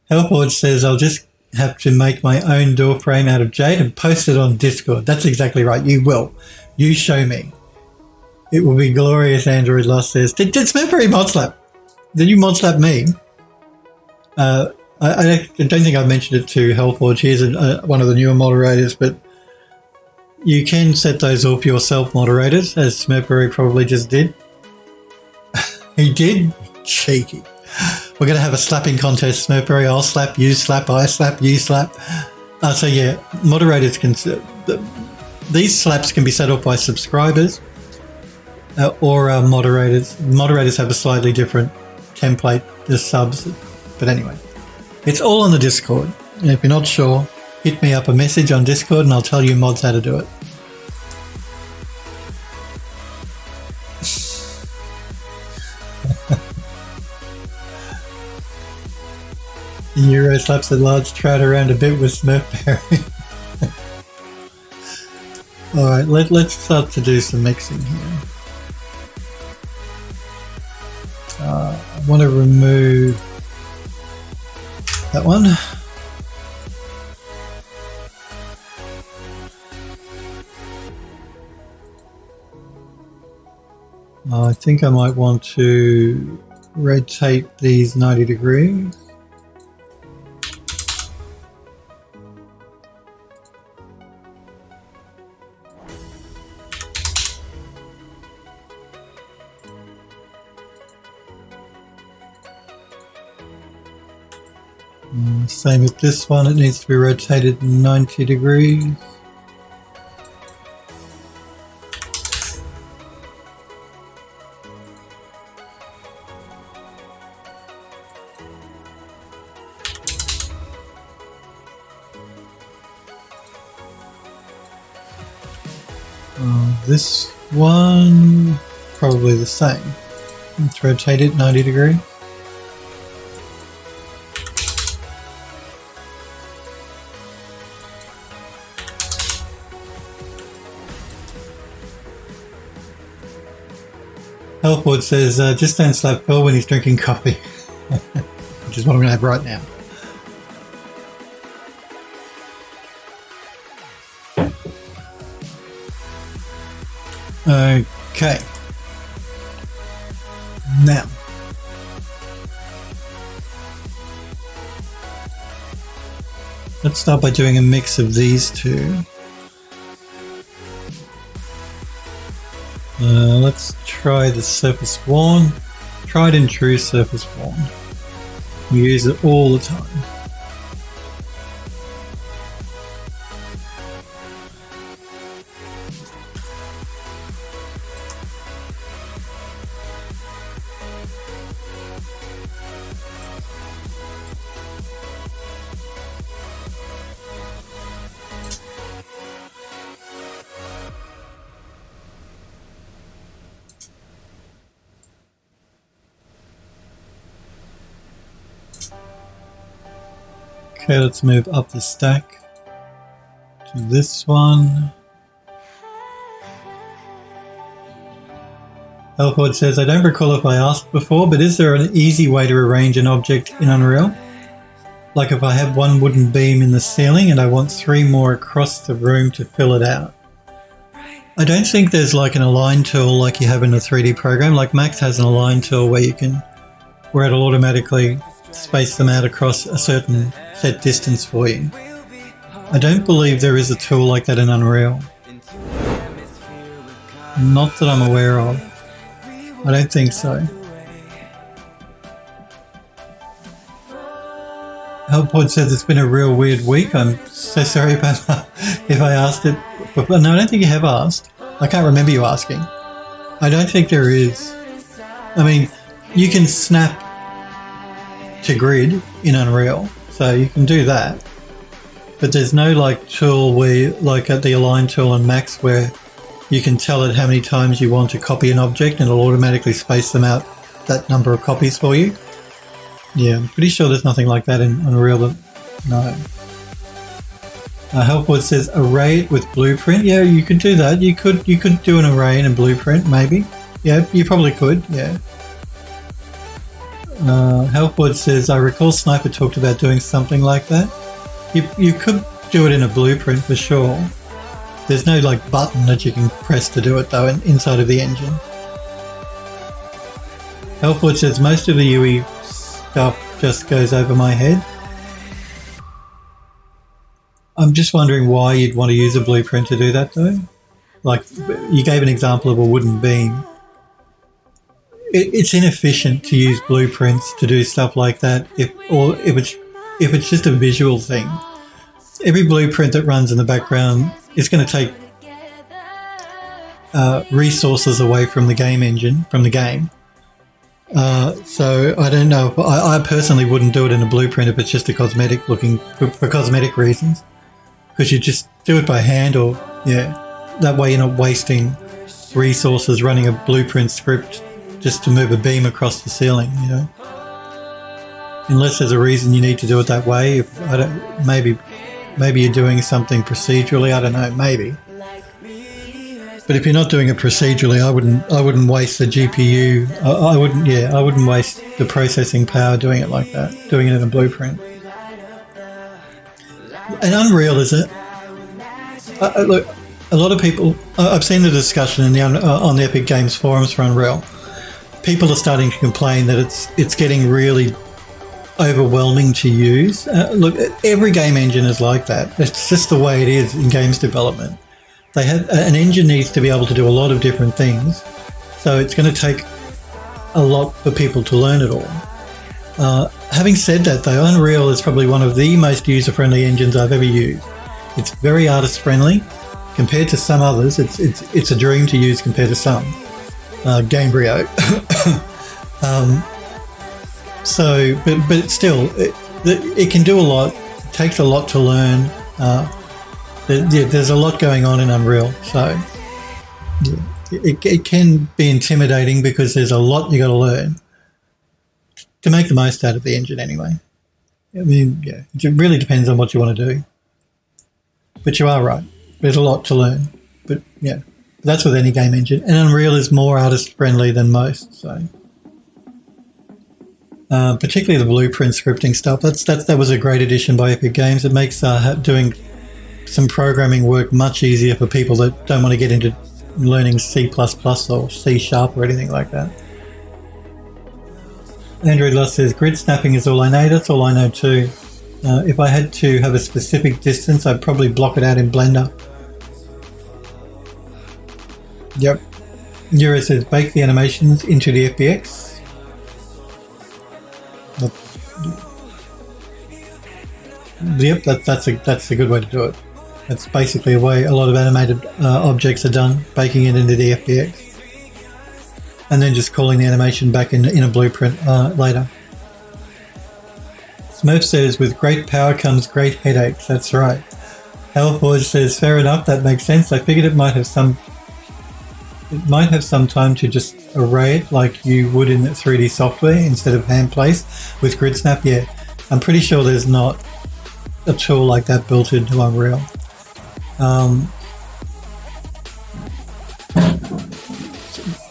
Hellforge says I'll just have to make my own door frame out of jade and post it on Discord. That's exactly right. You will. You show me. It will be glorious. Android Lost says. Did Smurfberry mod slap? Did you mod slap me? I don't think I mentioned it to Hellforge. He's one of the newer moderators, but you can set those up yourself, moderators, as Smurfberry probably just did. He did? Cheeky. We're going to have a slapping contest, Smurfberry. I'll slap, you slap, I slap, you slap. So yeah, moderators can... these slaps can be set up by subscribers or moderators. Moderators have a slightly different template, the subs. But anyway, it's all on the Discord. And if you're not sure, hit me up a message on Discord and I'll tell you mods how to do it. Euro slaps a large trout around a bit with Smurfberry. Alright, let's start to do some mixing here. I want to remove that one. I think I might want to rotate these 90 degrees. Same with this one, it needs to be rotated 90 degrees. This one, probably the same. Let's rotate it 90 degrees. Hellford says, just don't slap Phil when he's drinking coffee. Which is what I'm going to have right now. Okay. Now. Let's start by doing a mix of these two. Let's try the surface worn. Tried and true surface worn. We use it all the time. Okay, let's move up the stack to this one. Elford says, I don't recall if I asked before, but is there an easy way to arrange an object in Unreal? Like if I have one wooden beam in the ceiling and I want 3 more across the room to fill it out. I don't think there's like an align tool like you have in a 3D program. Like Max has an align tool where it'll automatically space them out across a certain set distance for you. I don't believe there is a tool like that in Unreal. Not that I'm aware of. I don't think so. Helpod says it's been a real weird week. I'm so sorry about if I asked it. But no, I don't think you have asked. I can't remember you asking. I don't think there is. I mean, you can snap to grid in Unreal, so you can do that. But there's no like tool where, like at the align tool on Max, where you can tell it how many times you want to copy an object and it'll automatically space them out that number of copies for you. Yeah, I'm pretty sure there's nothing like that in Unreal. But no. Helpwood says array it with Blueprint. Yeah, you could do that. You could do an array in a Blueprint, maybe. Yeah, you probably could. Yeah. Helpwood says I recall Sniper talked about doing something like that. You could do it in a Blueprint for sure. There's no like button that you can press to do it though inside of the engine. Helpwood says most of the UE stuff just goes over my head. I'm just wondering why you'd want to use a Blueprint to do that though. Like you gave an example of a wooden beam. It's inefficient to use blueprints to do stuff like that if it's just a visual thing. Every blueprint that runs in the background is going to take resources away from the game engine, from the game. So I don't know. I personally wouldn't do it in a blueprint if it's just a cosmetic looking, for cosmetic reasons. Because you just do it by hand or, yeah. That way you're not wasting resources running a blueprint script just to move a beam across the ceiling, you know. Unless there's a reason you need to do it that way. Maybe you're doing something procedurally. I don't know. Maybe. But if you're not doing it procedurally, I wouldn't waste the GPU. I wouldn't waste the processing power doing it like that. Doing it in a blueprint. And Unreal is it? Look, a lot of people. I've seen the discussion in on the Epic Games forums for Unreal. People are starting to complain that it's getting really overwhelming to use. Look, every game engine is like that. It's just the way it is in games development. They have an engine needs to be able to do a lot of different things, so it's going to take a lot for people to learn it all. Having said that, though, Unreal is probably one of the most user-friendly engines I've ever used. It's very artist-friendly compared to some others. It's a dream to use compared to some. Gamebryo. But still, it can do a lot. It takes a lot to learn. There's a lot going on in Unreal, so it can be intimidating because there's a lot you got to learn to make the most out of the engine. Anyway, I mean, yeah, it really depends on what you want to do. But you are right. There's a lot to learn. But yeah. That's with any game engine, and Unreal is more artist-friendly than most. So, particularly the blueprint scripting stuff. That was a great addition by Epic Games. It makes doing some programming work much easier for people that don't want to get into learning C++ or C# or anything like that. Andrew Luss says grid snapping is all I know. That's all I know too. If I had to have a specific distance, I'd probably block it out in Blender. Yep. Euro says bake the animations into the FBX. Yep, that's a good way to do it. That's basically a way a lot of animated objects are done, baking it into the FBX, and then just calling the animation back in a blueprint later. Smurf says with great power comes great headaches. That's right. Hellforge says fair enough. That makes sense. I figured it might have some time to just array it like you would in the 3D software instead of hand place with grid snap. Yeah, I'm pretty sure there's not a tool like that built into Unreal.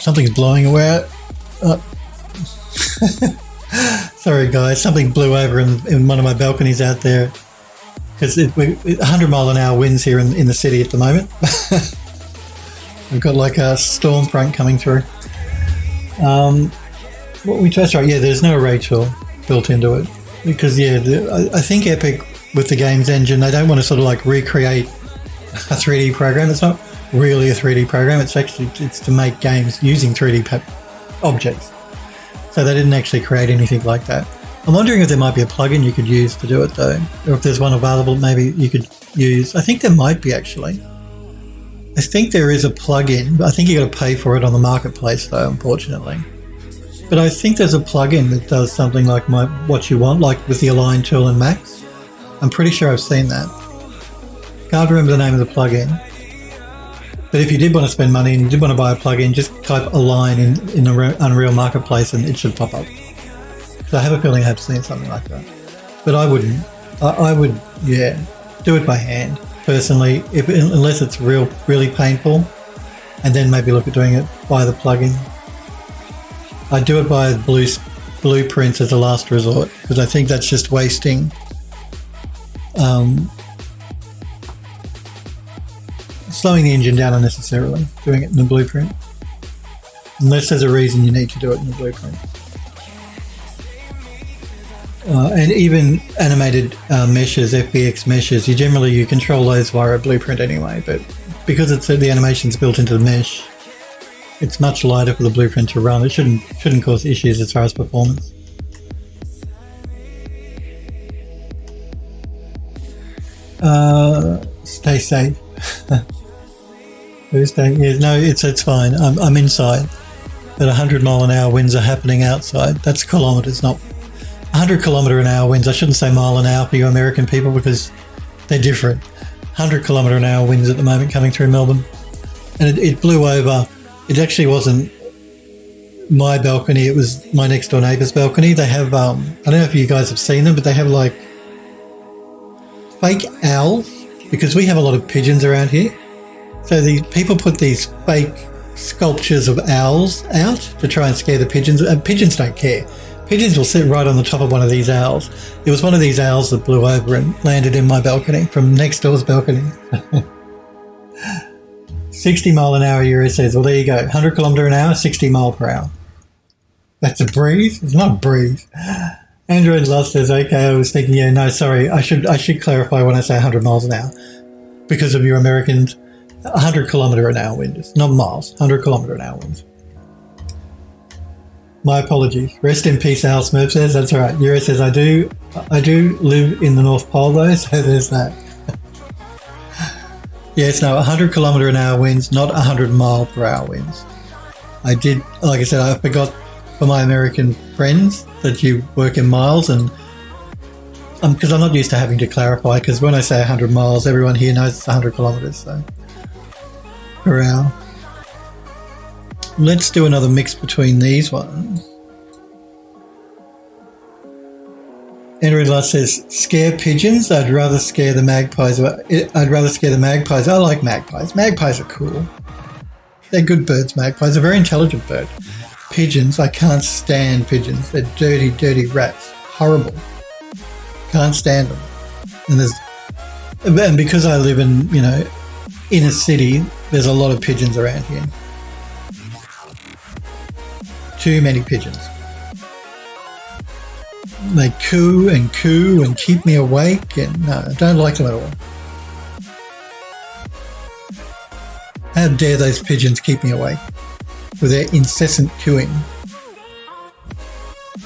Something's blowing away. Sorry guys, something blew over in one of my balconies out there because 100 mile an hour winds here in the city at the moment. We've got like a storm front coming through. That's right. Yeah, there's no array tool built into it because I think Epic with the games engine, they don't want to sort of like recreate a 3D program. It's not really a 3D program. It's to make games using 3D objects. So they didn't actually create anything like that. I'm wondering if there might be a plugin you could use to do it though, or if there's one available maybe you could use. I think there might be actually. I think there is a plugin, but I think you got to pay for it on the marketplace though, unfortunately. But I think there's a plugin that does something like what you want, like with the Align tool in Max. I'm pretty sure I've seen that. Can't remember the name of the plugin. But if you did want to spend money and you did want to buy a plugin, just type Align in Unreal Marketplace and it should pop up. So I have a feeling I have seen something like that. But I wouldn't. I would, do it by hand, personally, unless it's really painful, and then maybe look at doing it by the plugin. I do it by blueprints as a last resort because I think that's just wasting slowing the engine down unnecessarily, doing it in the blueprint. Unless there's a reason you need to do it in the blueprint. And even animated meshes, FBX meshes, you control those via a blueprint anyway, but because the animation's built into the mesh, it's much lighter for the blueprint to run. It shouldn't cause issues as far as performance. Stay safe. Who's staying? Yeah, no, it's fine. I'm inside. But 100-mile-an-hour winds are happening outside. That's kilometres, not 100-kilometre-an-hour winds. I shouldn't say mile an hour for you American people because they're different. 100-kilometre-an-hour winds at the moment coming through Melbourne, and it blew over. It actually wasn't my balcony, it was my next door neighbour's balcony. They have, I don't know if you guys have seen them, but they have like fake owls, because we have a lot of pigeons around here. So the people put these fake sculptures of owls out to try and scare the pigeons, and pigeons don't care. Pigeons will sit right on the top of one of these owls. It was one of these owls that blew over and landed in my balcony from next door's balcony. 60-mile-an-hour US says, well, there you go. 100-kilometre-an-hour, 60 mile per hour. That's a breeze? It's not a breeze. Android Love says, okay, I was thinking, no, sorry, I should clarify when I say 100 miles an hour because of your Americans. 100-kilometre-an-hour winds, not miles, 100-kilometre-an-hour winds. My apologies. Rest in peace, Al Smurf says, that's all right. Euro says, I do live in the North Pole though, so there's that. Yes, no, 100-kilometre-an-hour winds, not 100-mile-per-hour winds. I did, like I said, I forgot for my American friends that you work in miles, and because I'm not used to having to clarify, because when I say 100 miles, everyone here knows it's 100 kilometres, so per hour. Let's do another mix between these ones. Andrew Lust says, scare pigeons? I'd rather scare the magpies. I like magpies. Magpies are cool. They're good birds, magpies. They're a very intelligent bird. Pigeons, I can't stand pigeons. They're dirty, dirty rats. Horrible. Can't stand them. And because I live in, in a city, there's a lot of pigeons around here. Too many pigeons. They coo and keep me awake, and no, I don't like them at all. How dare those pigeons keep me awake with their incessant cooing.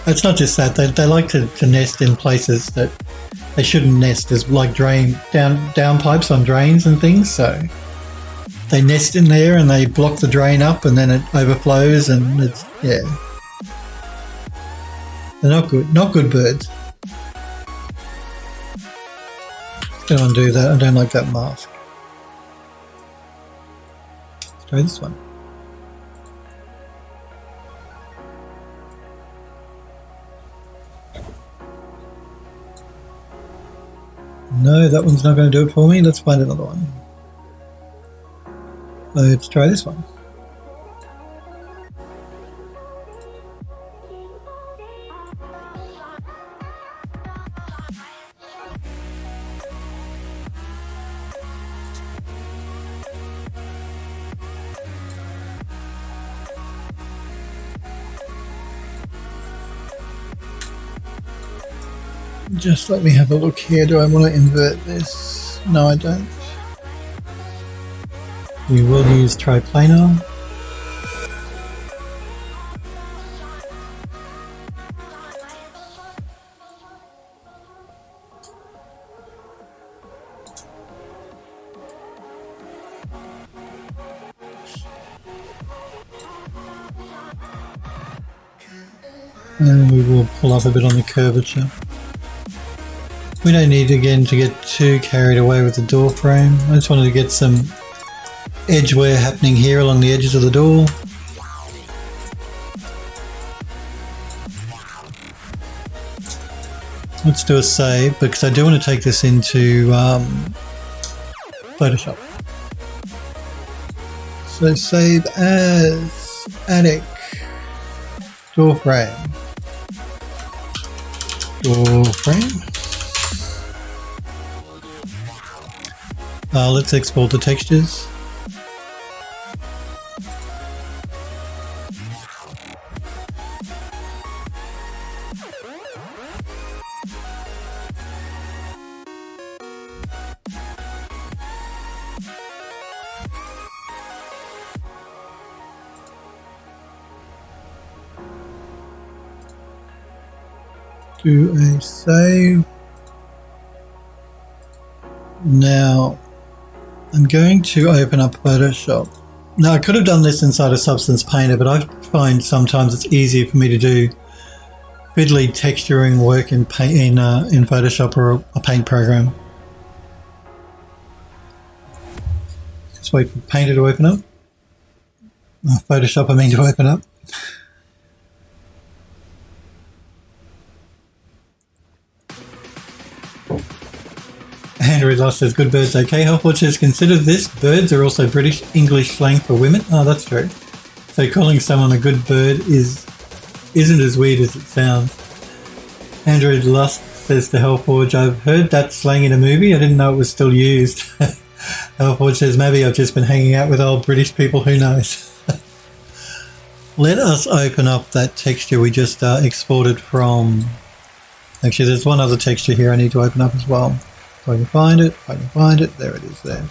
It's not just that, they like to nest in places that they shouldn't nest. There's like down pipes on drains and things, so they nest in there and they block the drain up and then it overflows, and it's, they're not good birds. Don't undo that, I don't like that mask. Let's try this one. No, that one's not going to do it for me. Let's find another one. Let's try this one. Just let me have a look here. Do I want to invert this? No, I don't. We will use triplanar. And we will pull up a bit on the curvature. We don't need again to get too carried away with the door frame. I just wanted to get some edge wear happening here along the edges of the door. Let's do a save because I do want to take this into Photoshop. So save as attic door frame. Door frame. Let's export the textures. Do a save. Now I'm going to open up Photoshop. Now I could have done this inside a Substance Painter, but I find sometimes it's easier for me to do fiddly texturing work in Photoshop or a paint program. Let's wait for Painter to open up. Photoshop, I mean, to open up. Andrew Lost says, good birds, okay. Helpful says, consider this, birds are also British English slang for women. Oh, that's true. So calling someone a good bird isn't as weird as it sounds. Andrew Lost says to Hellforge, I've heard that slang in a movie. I didn't know it was still used. Hellforge says, maybe I've just been hanging out with old British people. Who knows? Let us open up that texture we just exported from. Actually, there's one other texture here I need to open up as well. If I can find it, there it is there.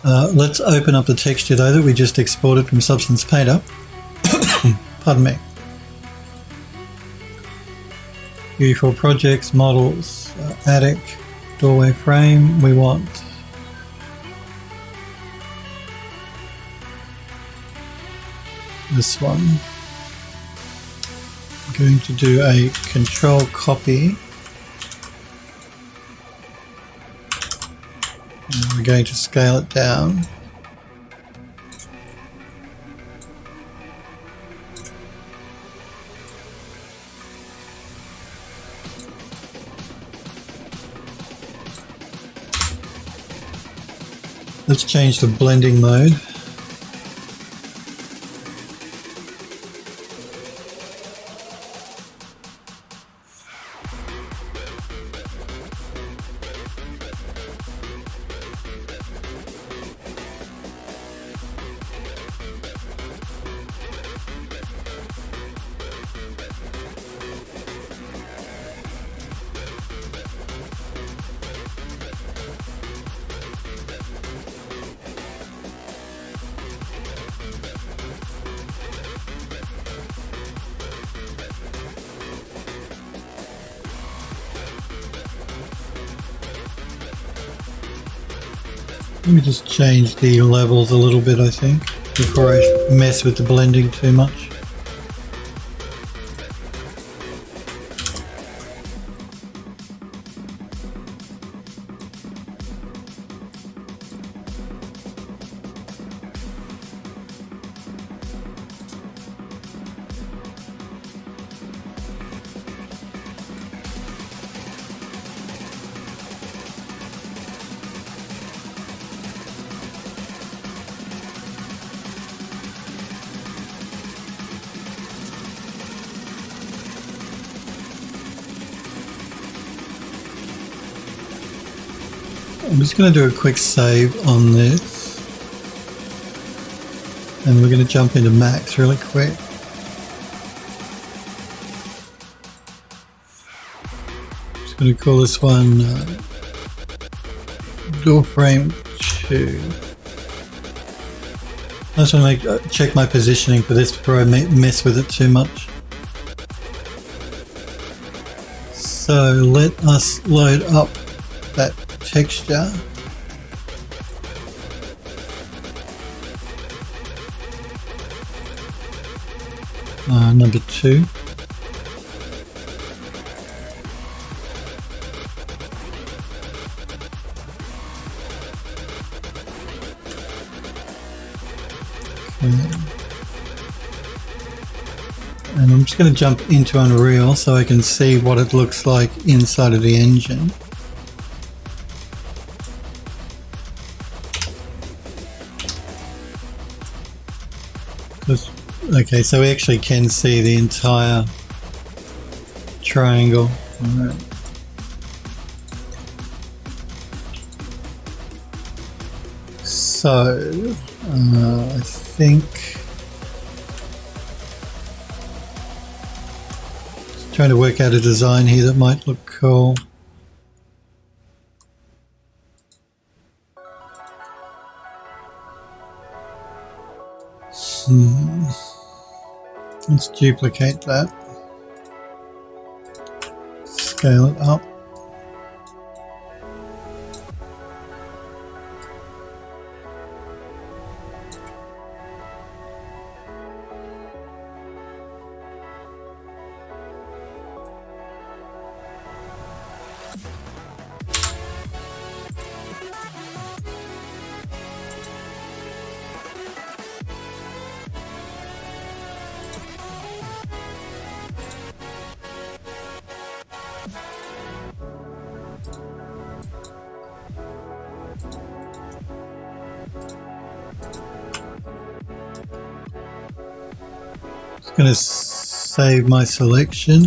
Let's open up the texture though that we just exported from Substance Painter. Pardon me. UE4 projects, models, attic, doorway frame, we want this one. I'm going to do a control copy. And we're going to scale it down. Let's change the blending mode. Let me just change the levels a little bit, I think, before I mess with the blending too much. I'm just going to do a quick save on this, and we're going to jump into Max really quick. going to call this one door frame 2. I just want to check my positioning for this before I mess with it too much. So let us load up that texture. Number 2. And I'm just going to jump into Unreal so I can see what it looks like inside of the engine. Okay, so we actually can see the entire triangle. All right. So, I think just trying to work out a design here that might look cool. Let's duplicate that. Scale it up. Going to save my selection.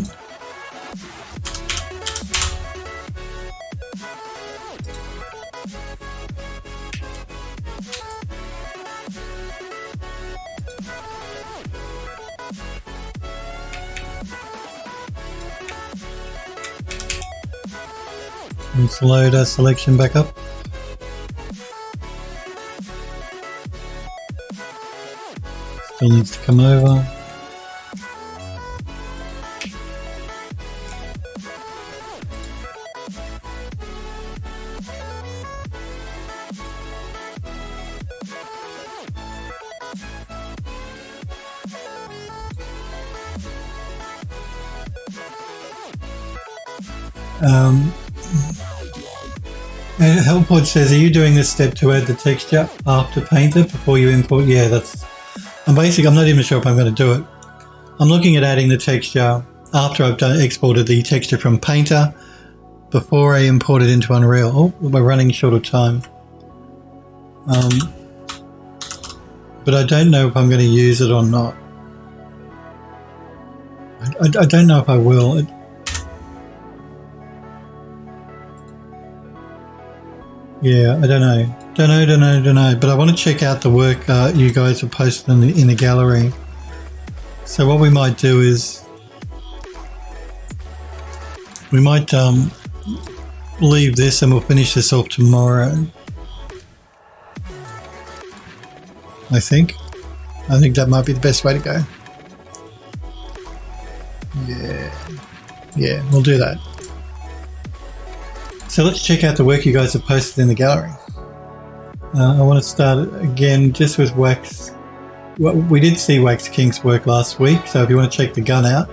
Let's load our selection back up. Still needs to come over. Helport says, are you doing this step to add the texture after Painter before you import? Yeah, that's... I'm not even sure if I'm going to do it. I'm looking at adding the texture after I've exported the texture from Painter before I import it into Unreal. Oh, we're running short of time. But I don't know if I'm going to use it or not. I don't know if I will. Yeah, I don't know. But I want to check out the work you guys have posted in the gallery. So what we might do is we might leave this and we'll finish this off tomorrow. I think that might be the best way to go. Yeah, we'll do that. So let's check out the work you guys have posted in the gallery. I want to start again just with Wax. Well, we did see Wax Kink's work last week, so if you want to check the gun out,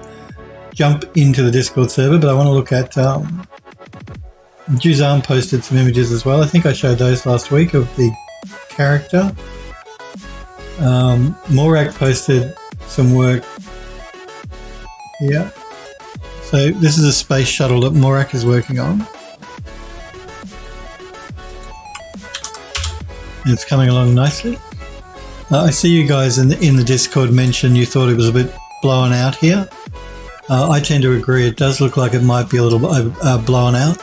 jump into the Discord server. But I want to look at Juzan posted some images as well. I think I showed those last week of the character. Morak posted some work here. So this is a space shuttle that Morak is working on. It's coming along nicely. I see you guys in the Discord mention you thought it was a bit blown out here. I tend to agree. It does look like it might be a little blown out.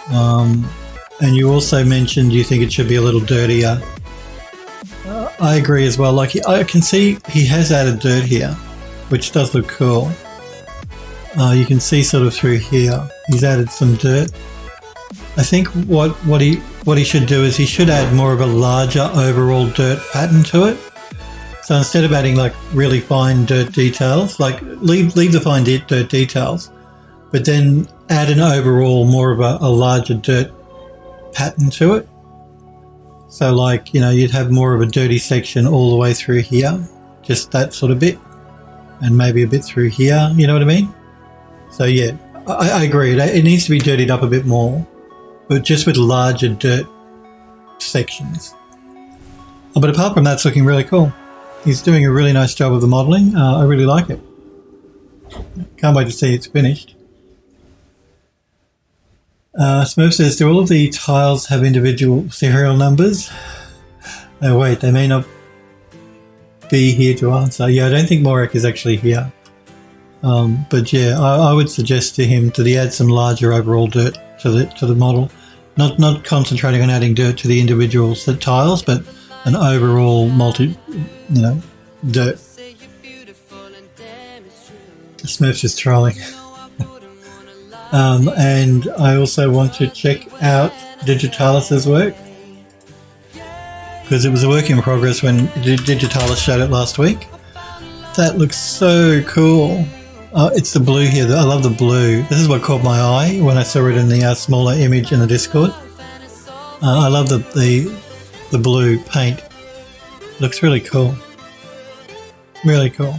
And you also mentioned you think it should be a little dirtier. I agree as well. Like I can see he has added dirt here, which does look cool. You can see sort of through here, he's added some dirt. I think what he should do is he should add more of a larger overall dirt pattern to it. So instead of adding like really fine dirt details, like leave the fine dirt details, but then add an overall more of a larger dirt pattern to it. So like, you know, you'd have more of a dirty section all the way through here, just that sort of bit, and maybe a bit through here, you know what I mean? So yeah, I agree. It needs to be dirtied up a bit more, but just with larger dirt sections. But apart from that, it's looking really cool. He's doing a really nice job of the modelling. I really like it. Can't wait to see it's finished. Smurf says, do all of the tiles have individual serial numbers? Oh wait, they may not be here to answer. Yeah, I don't think Morek is actually here. But yeah, I would suggest to him that he add some larger overall dirt to the model. Not concentrating on adding dirt to the individual tiles, but an overall dirt. Smurf's just trolling. And I also want to check out Digitalis's work, because it was a work in progress when Digitalis showed it last week. That looks so cool. It's the blue here. I love the blue. This is what caught my eye when I saw it in the smaller image in the Discord. I love the blue paint. Looks really cool. Really cool.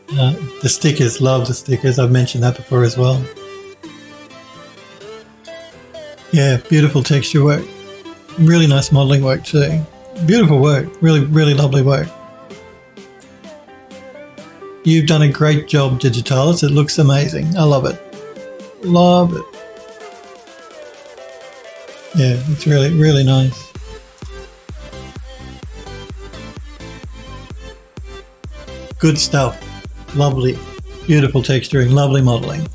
The stickers, love the stickers. I've mentioned that before as well. Yeah, beautiful texture work. Really nice modelling work too. Beautiful work. Really, really lovely work. You've done a great job, Digitalis. It looks amazing. I love it. Love it. Yeah, it's really, really nice. Good stuff. Lovely. Beautiful texturing. Lovely modelling.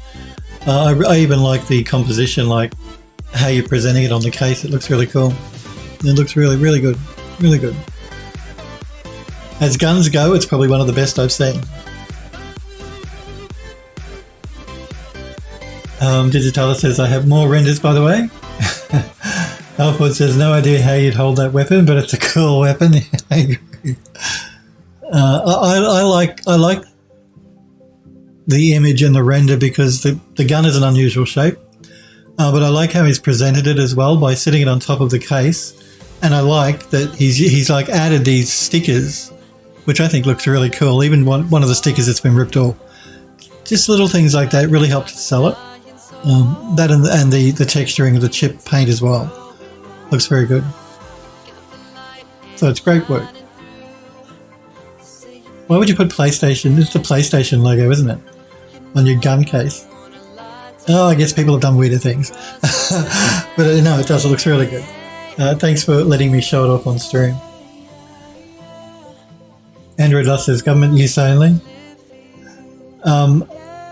I even like the composition, like how you're presenting it on the case. It looks really cool. It looks really, really good. Really good. As guns go, it's probably one of the best I've seen. Digitalis says, I have more renders, by the way. Alford says, no idea how you'd hold that weapon, but it's a cool weapon. I agree. I like the image and the render because the gun is an unusual shape, but I like how he's presented it as well by sitting it on top of the case, and I like that he's like added these stickers, which I think looks really cool. Even one of the stickers that's been ripped off. Just little things like that really help to sell it. That and the texturing of the chip paint as well looks very good. So it's great work. Why would you put PlayStation? It's the PlayStation logo, isn't it? On your gun case. Oh, I guess people have done weirder things. But no, it does. It looks really good. Thanks for letting me show it off on stream. Android Lost says, government use only.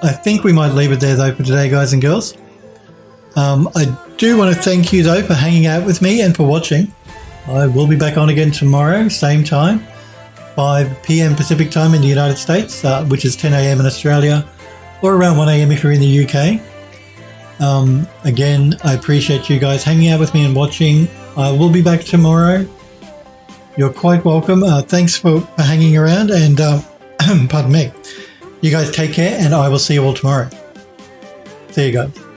I think we might leave it there, though, for today, guys and girls. I do want to thank you, though, for hanging out with me and for watching. I will be back on again tomorrow, same time. 5 p.m. Pacific time in the United States, which is 10 a.m. in Australia, or around 1 a.m. if you're in the UK. Again, I appreciate you guys hanging out with me and watching. I will be back tomorrow. You're quite welcome. Thanks for hanging around, and pardon me. You guys take care, and I will see you all tomorrow. See you guys.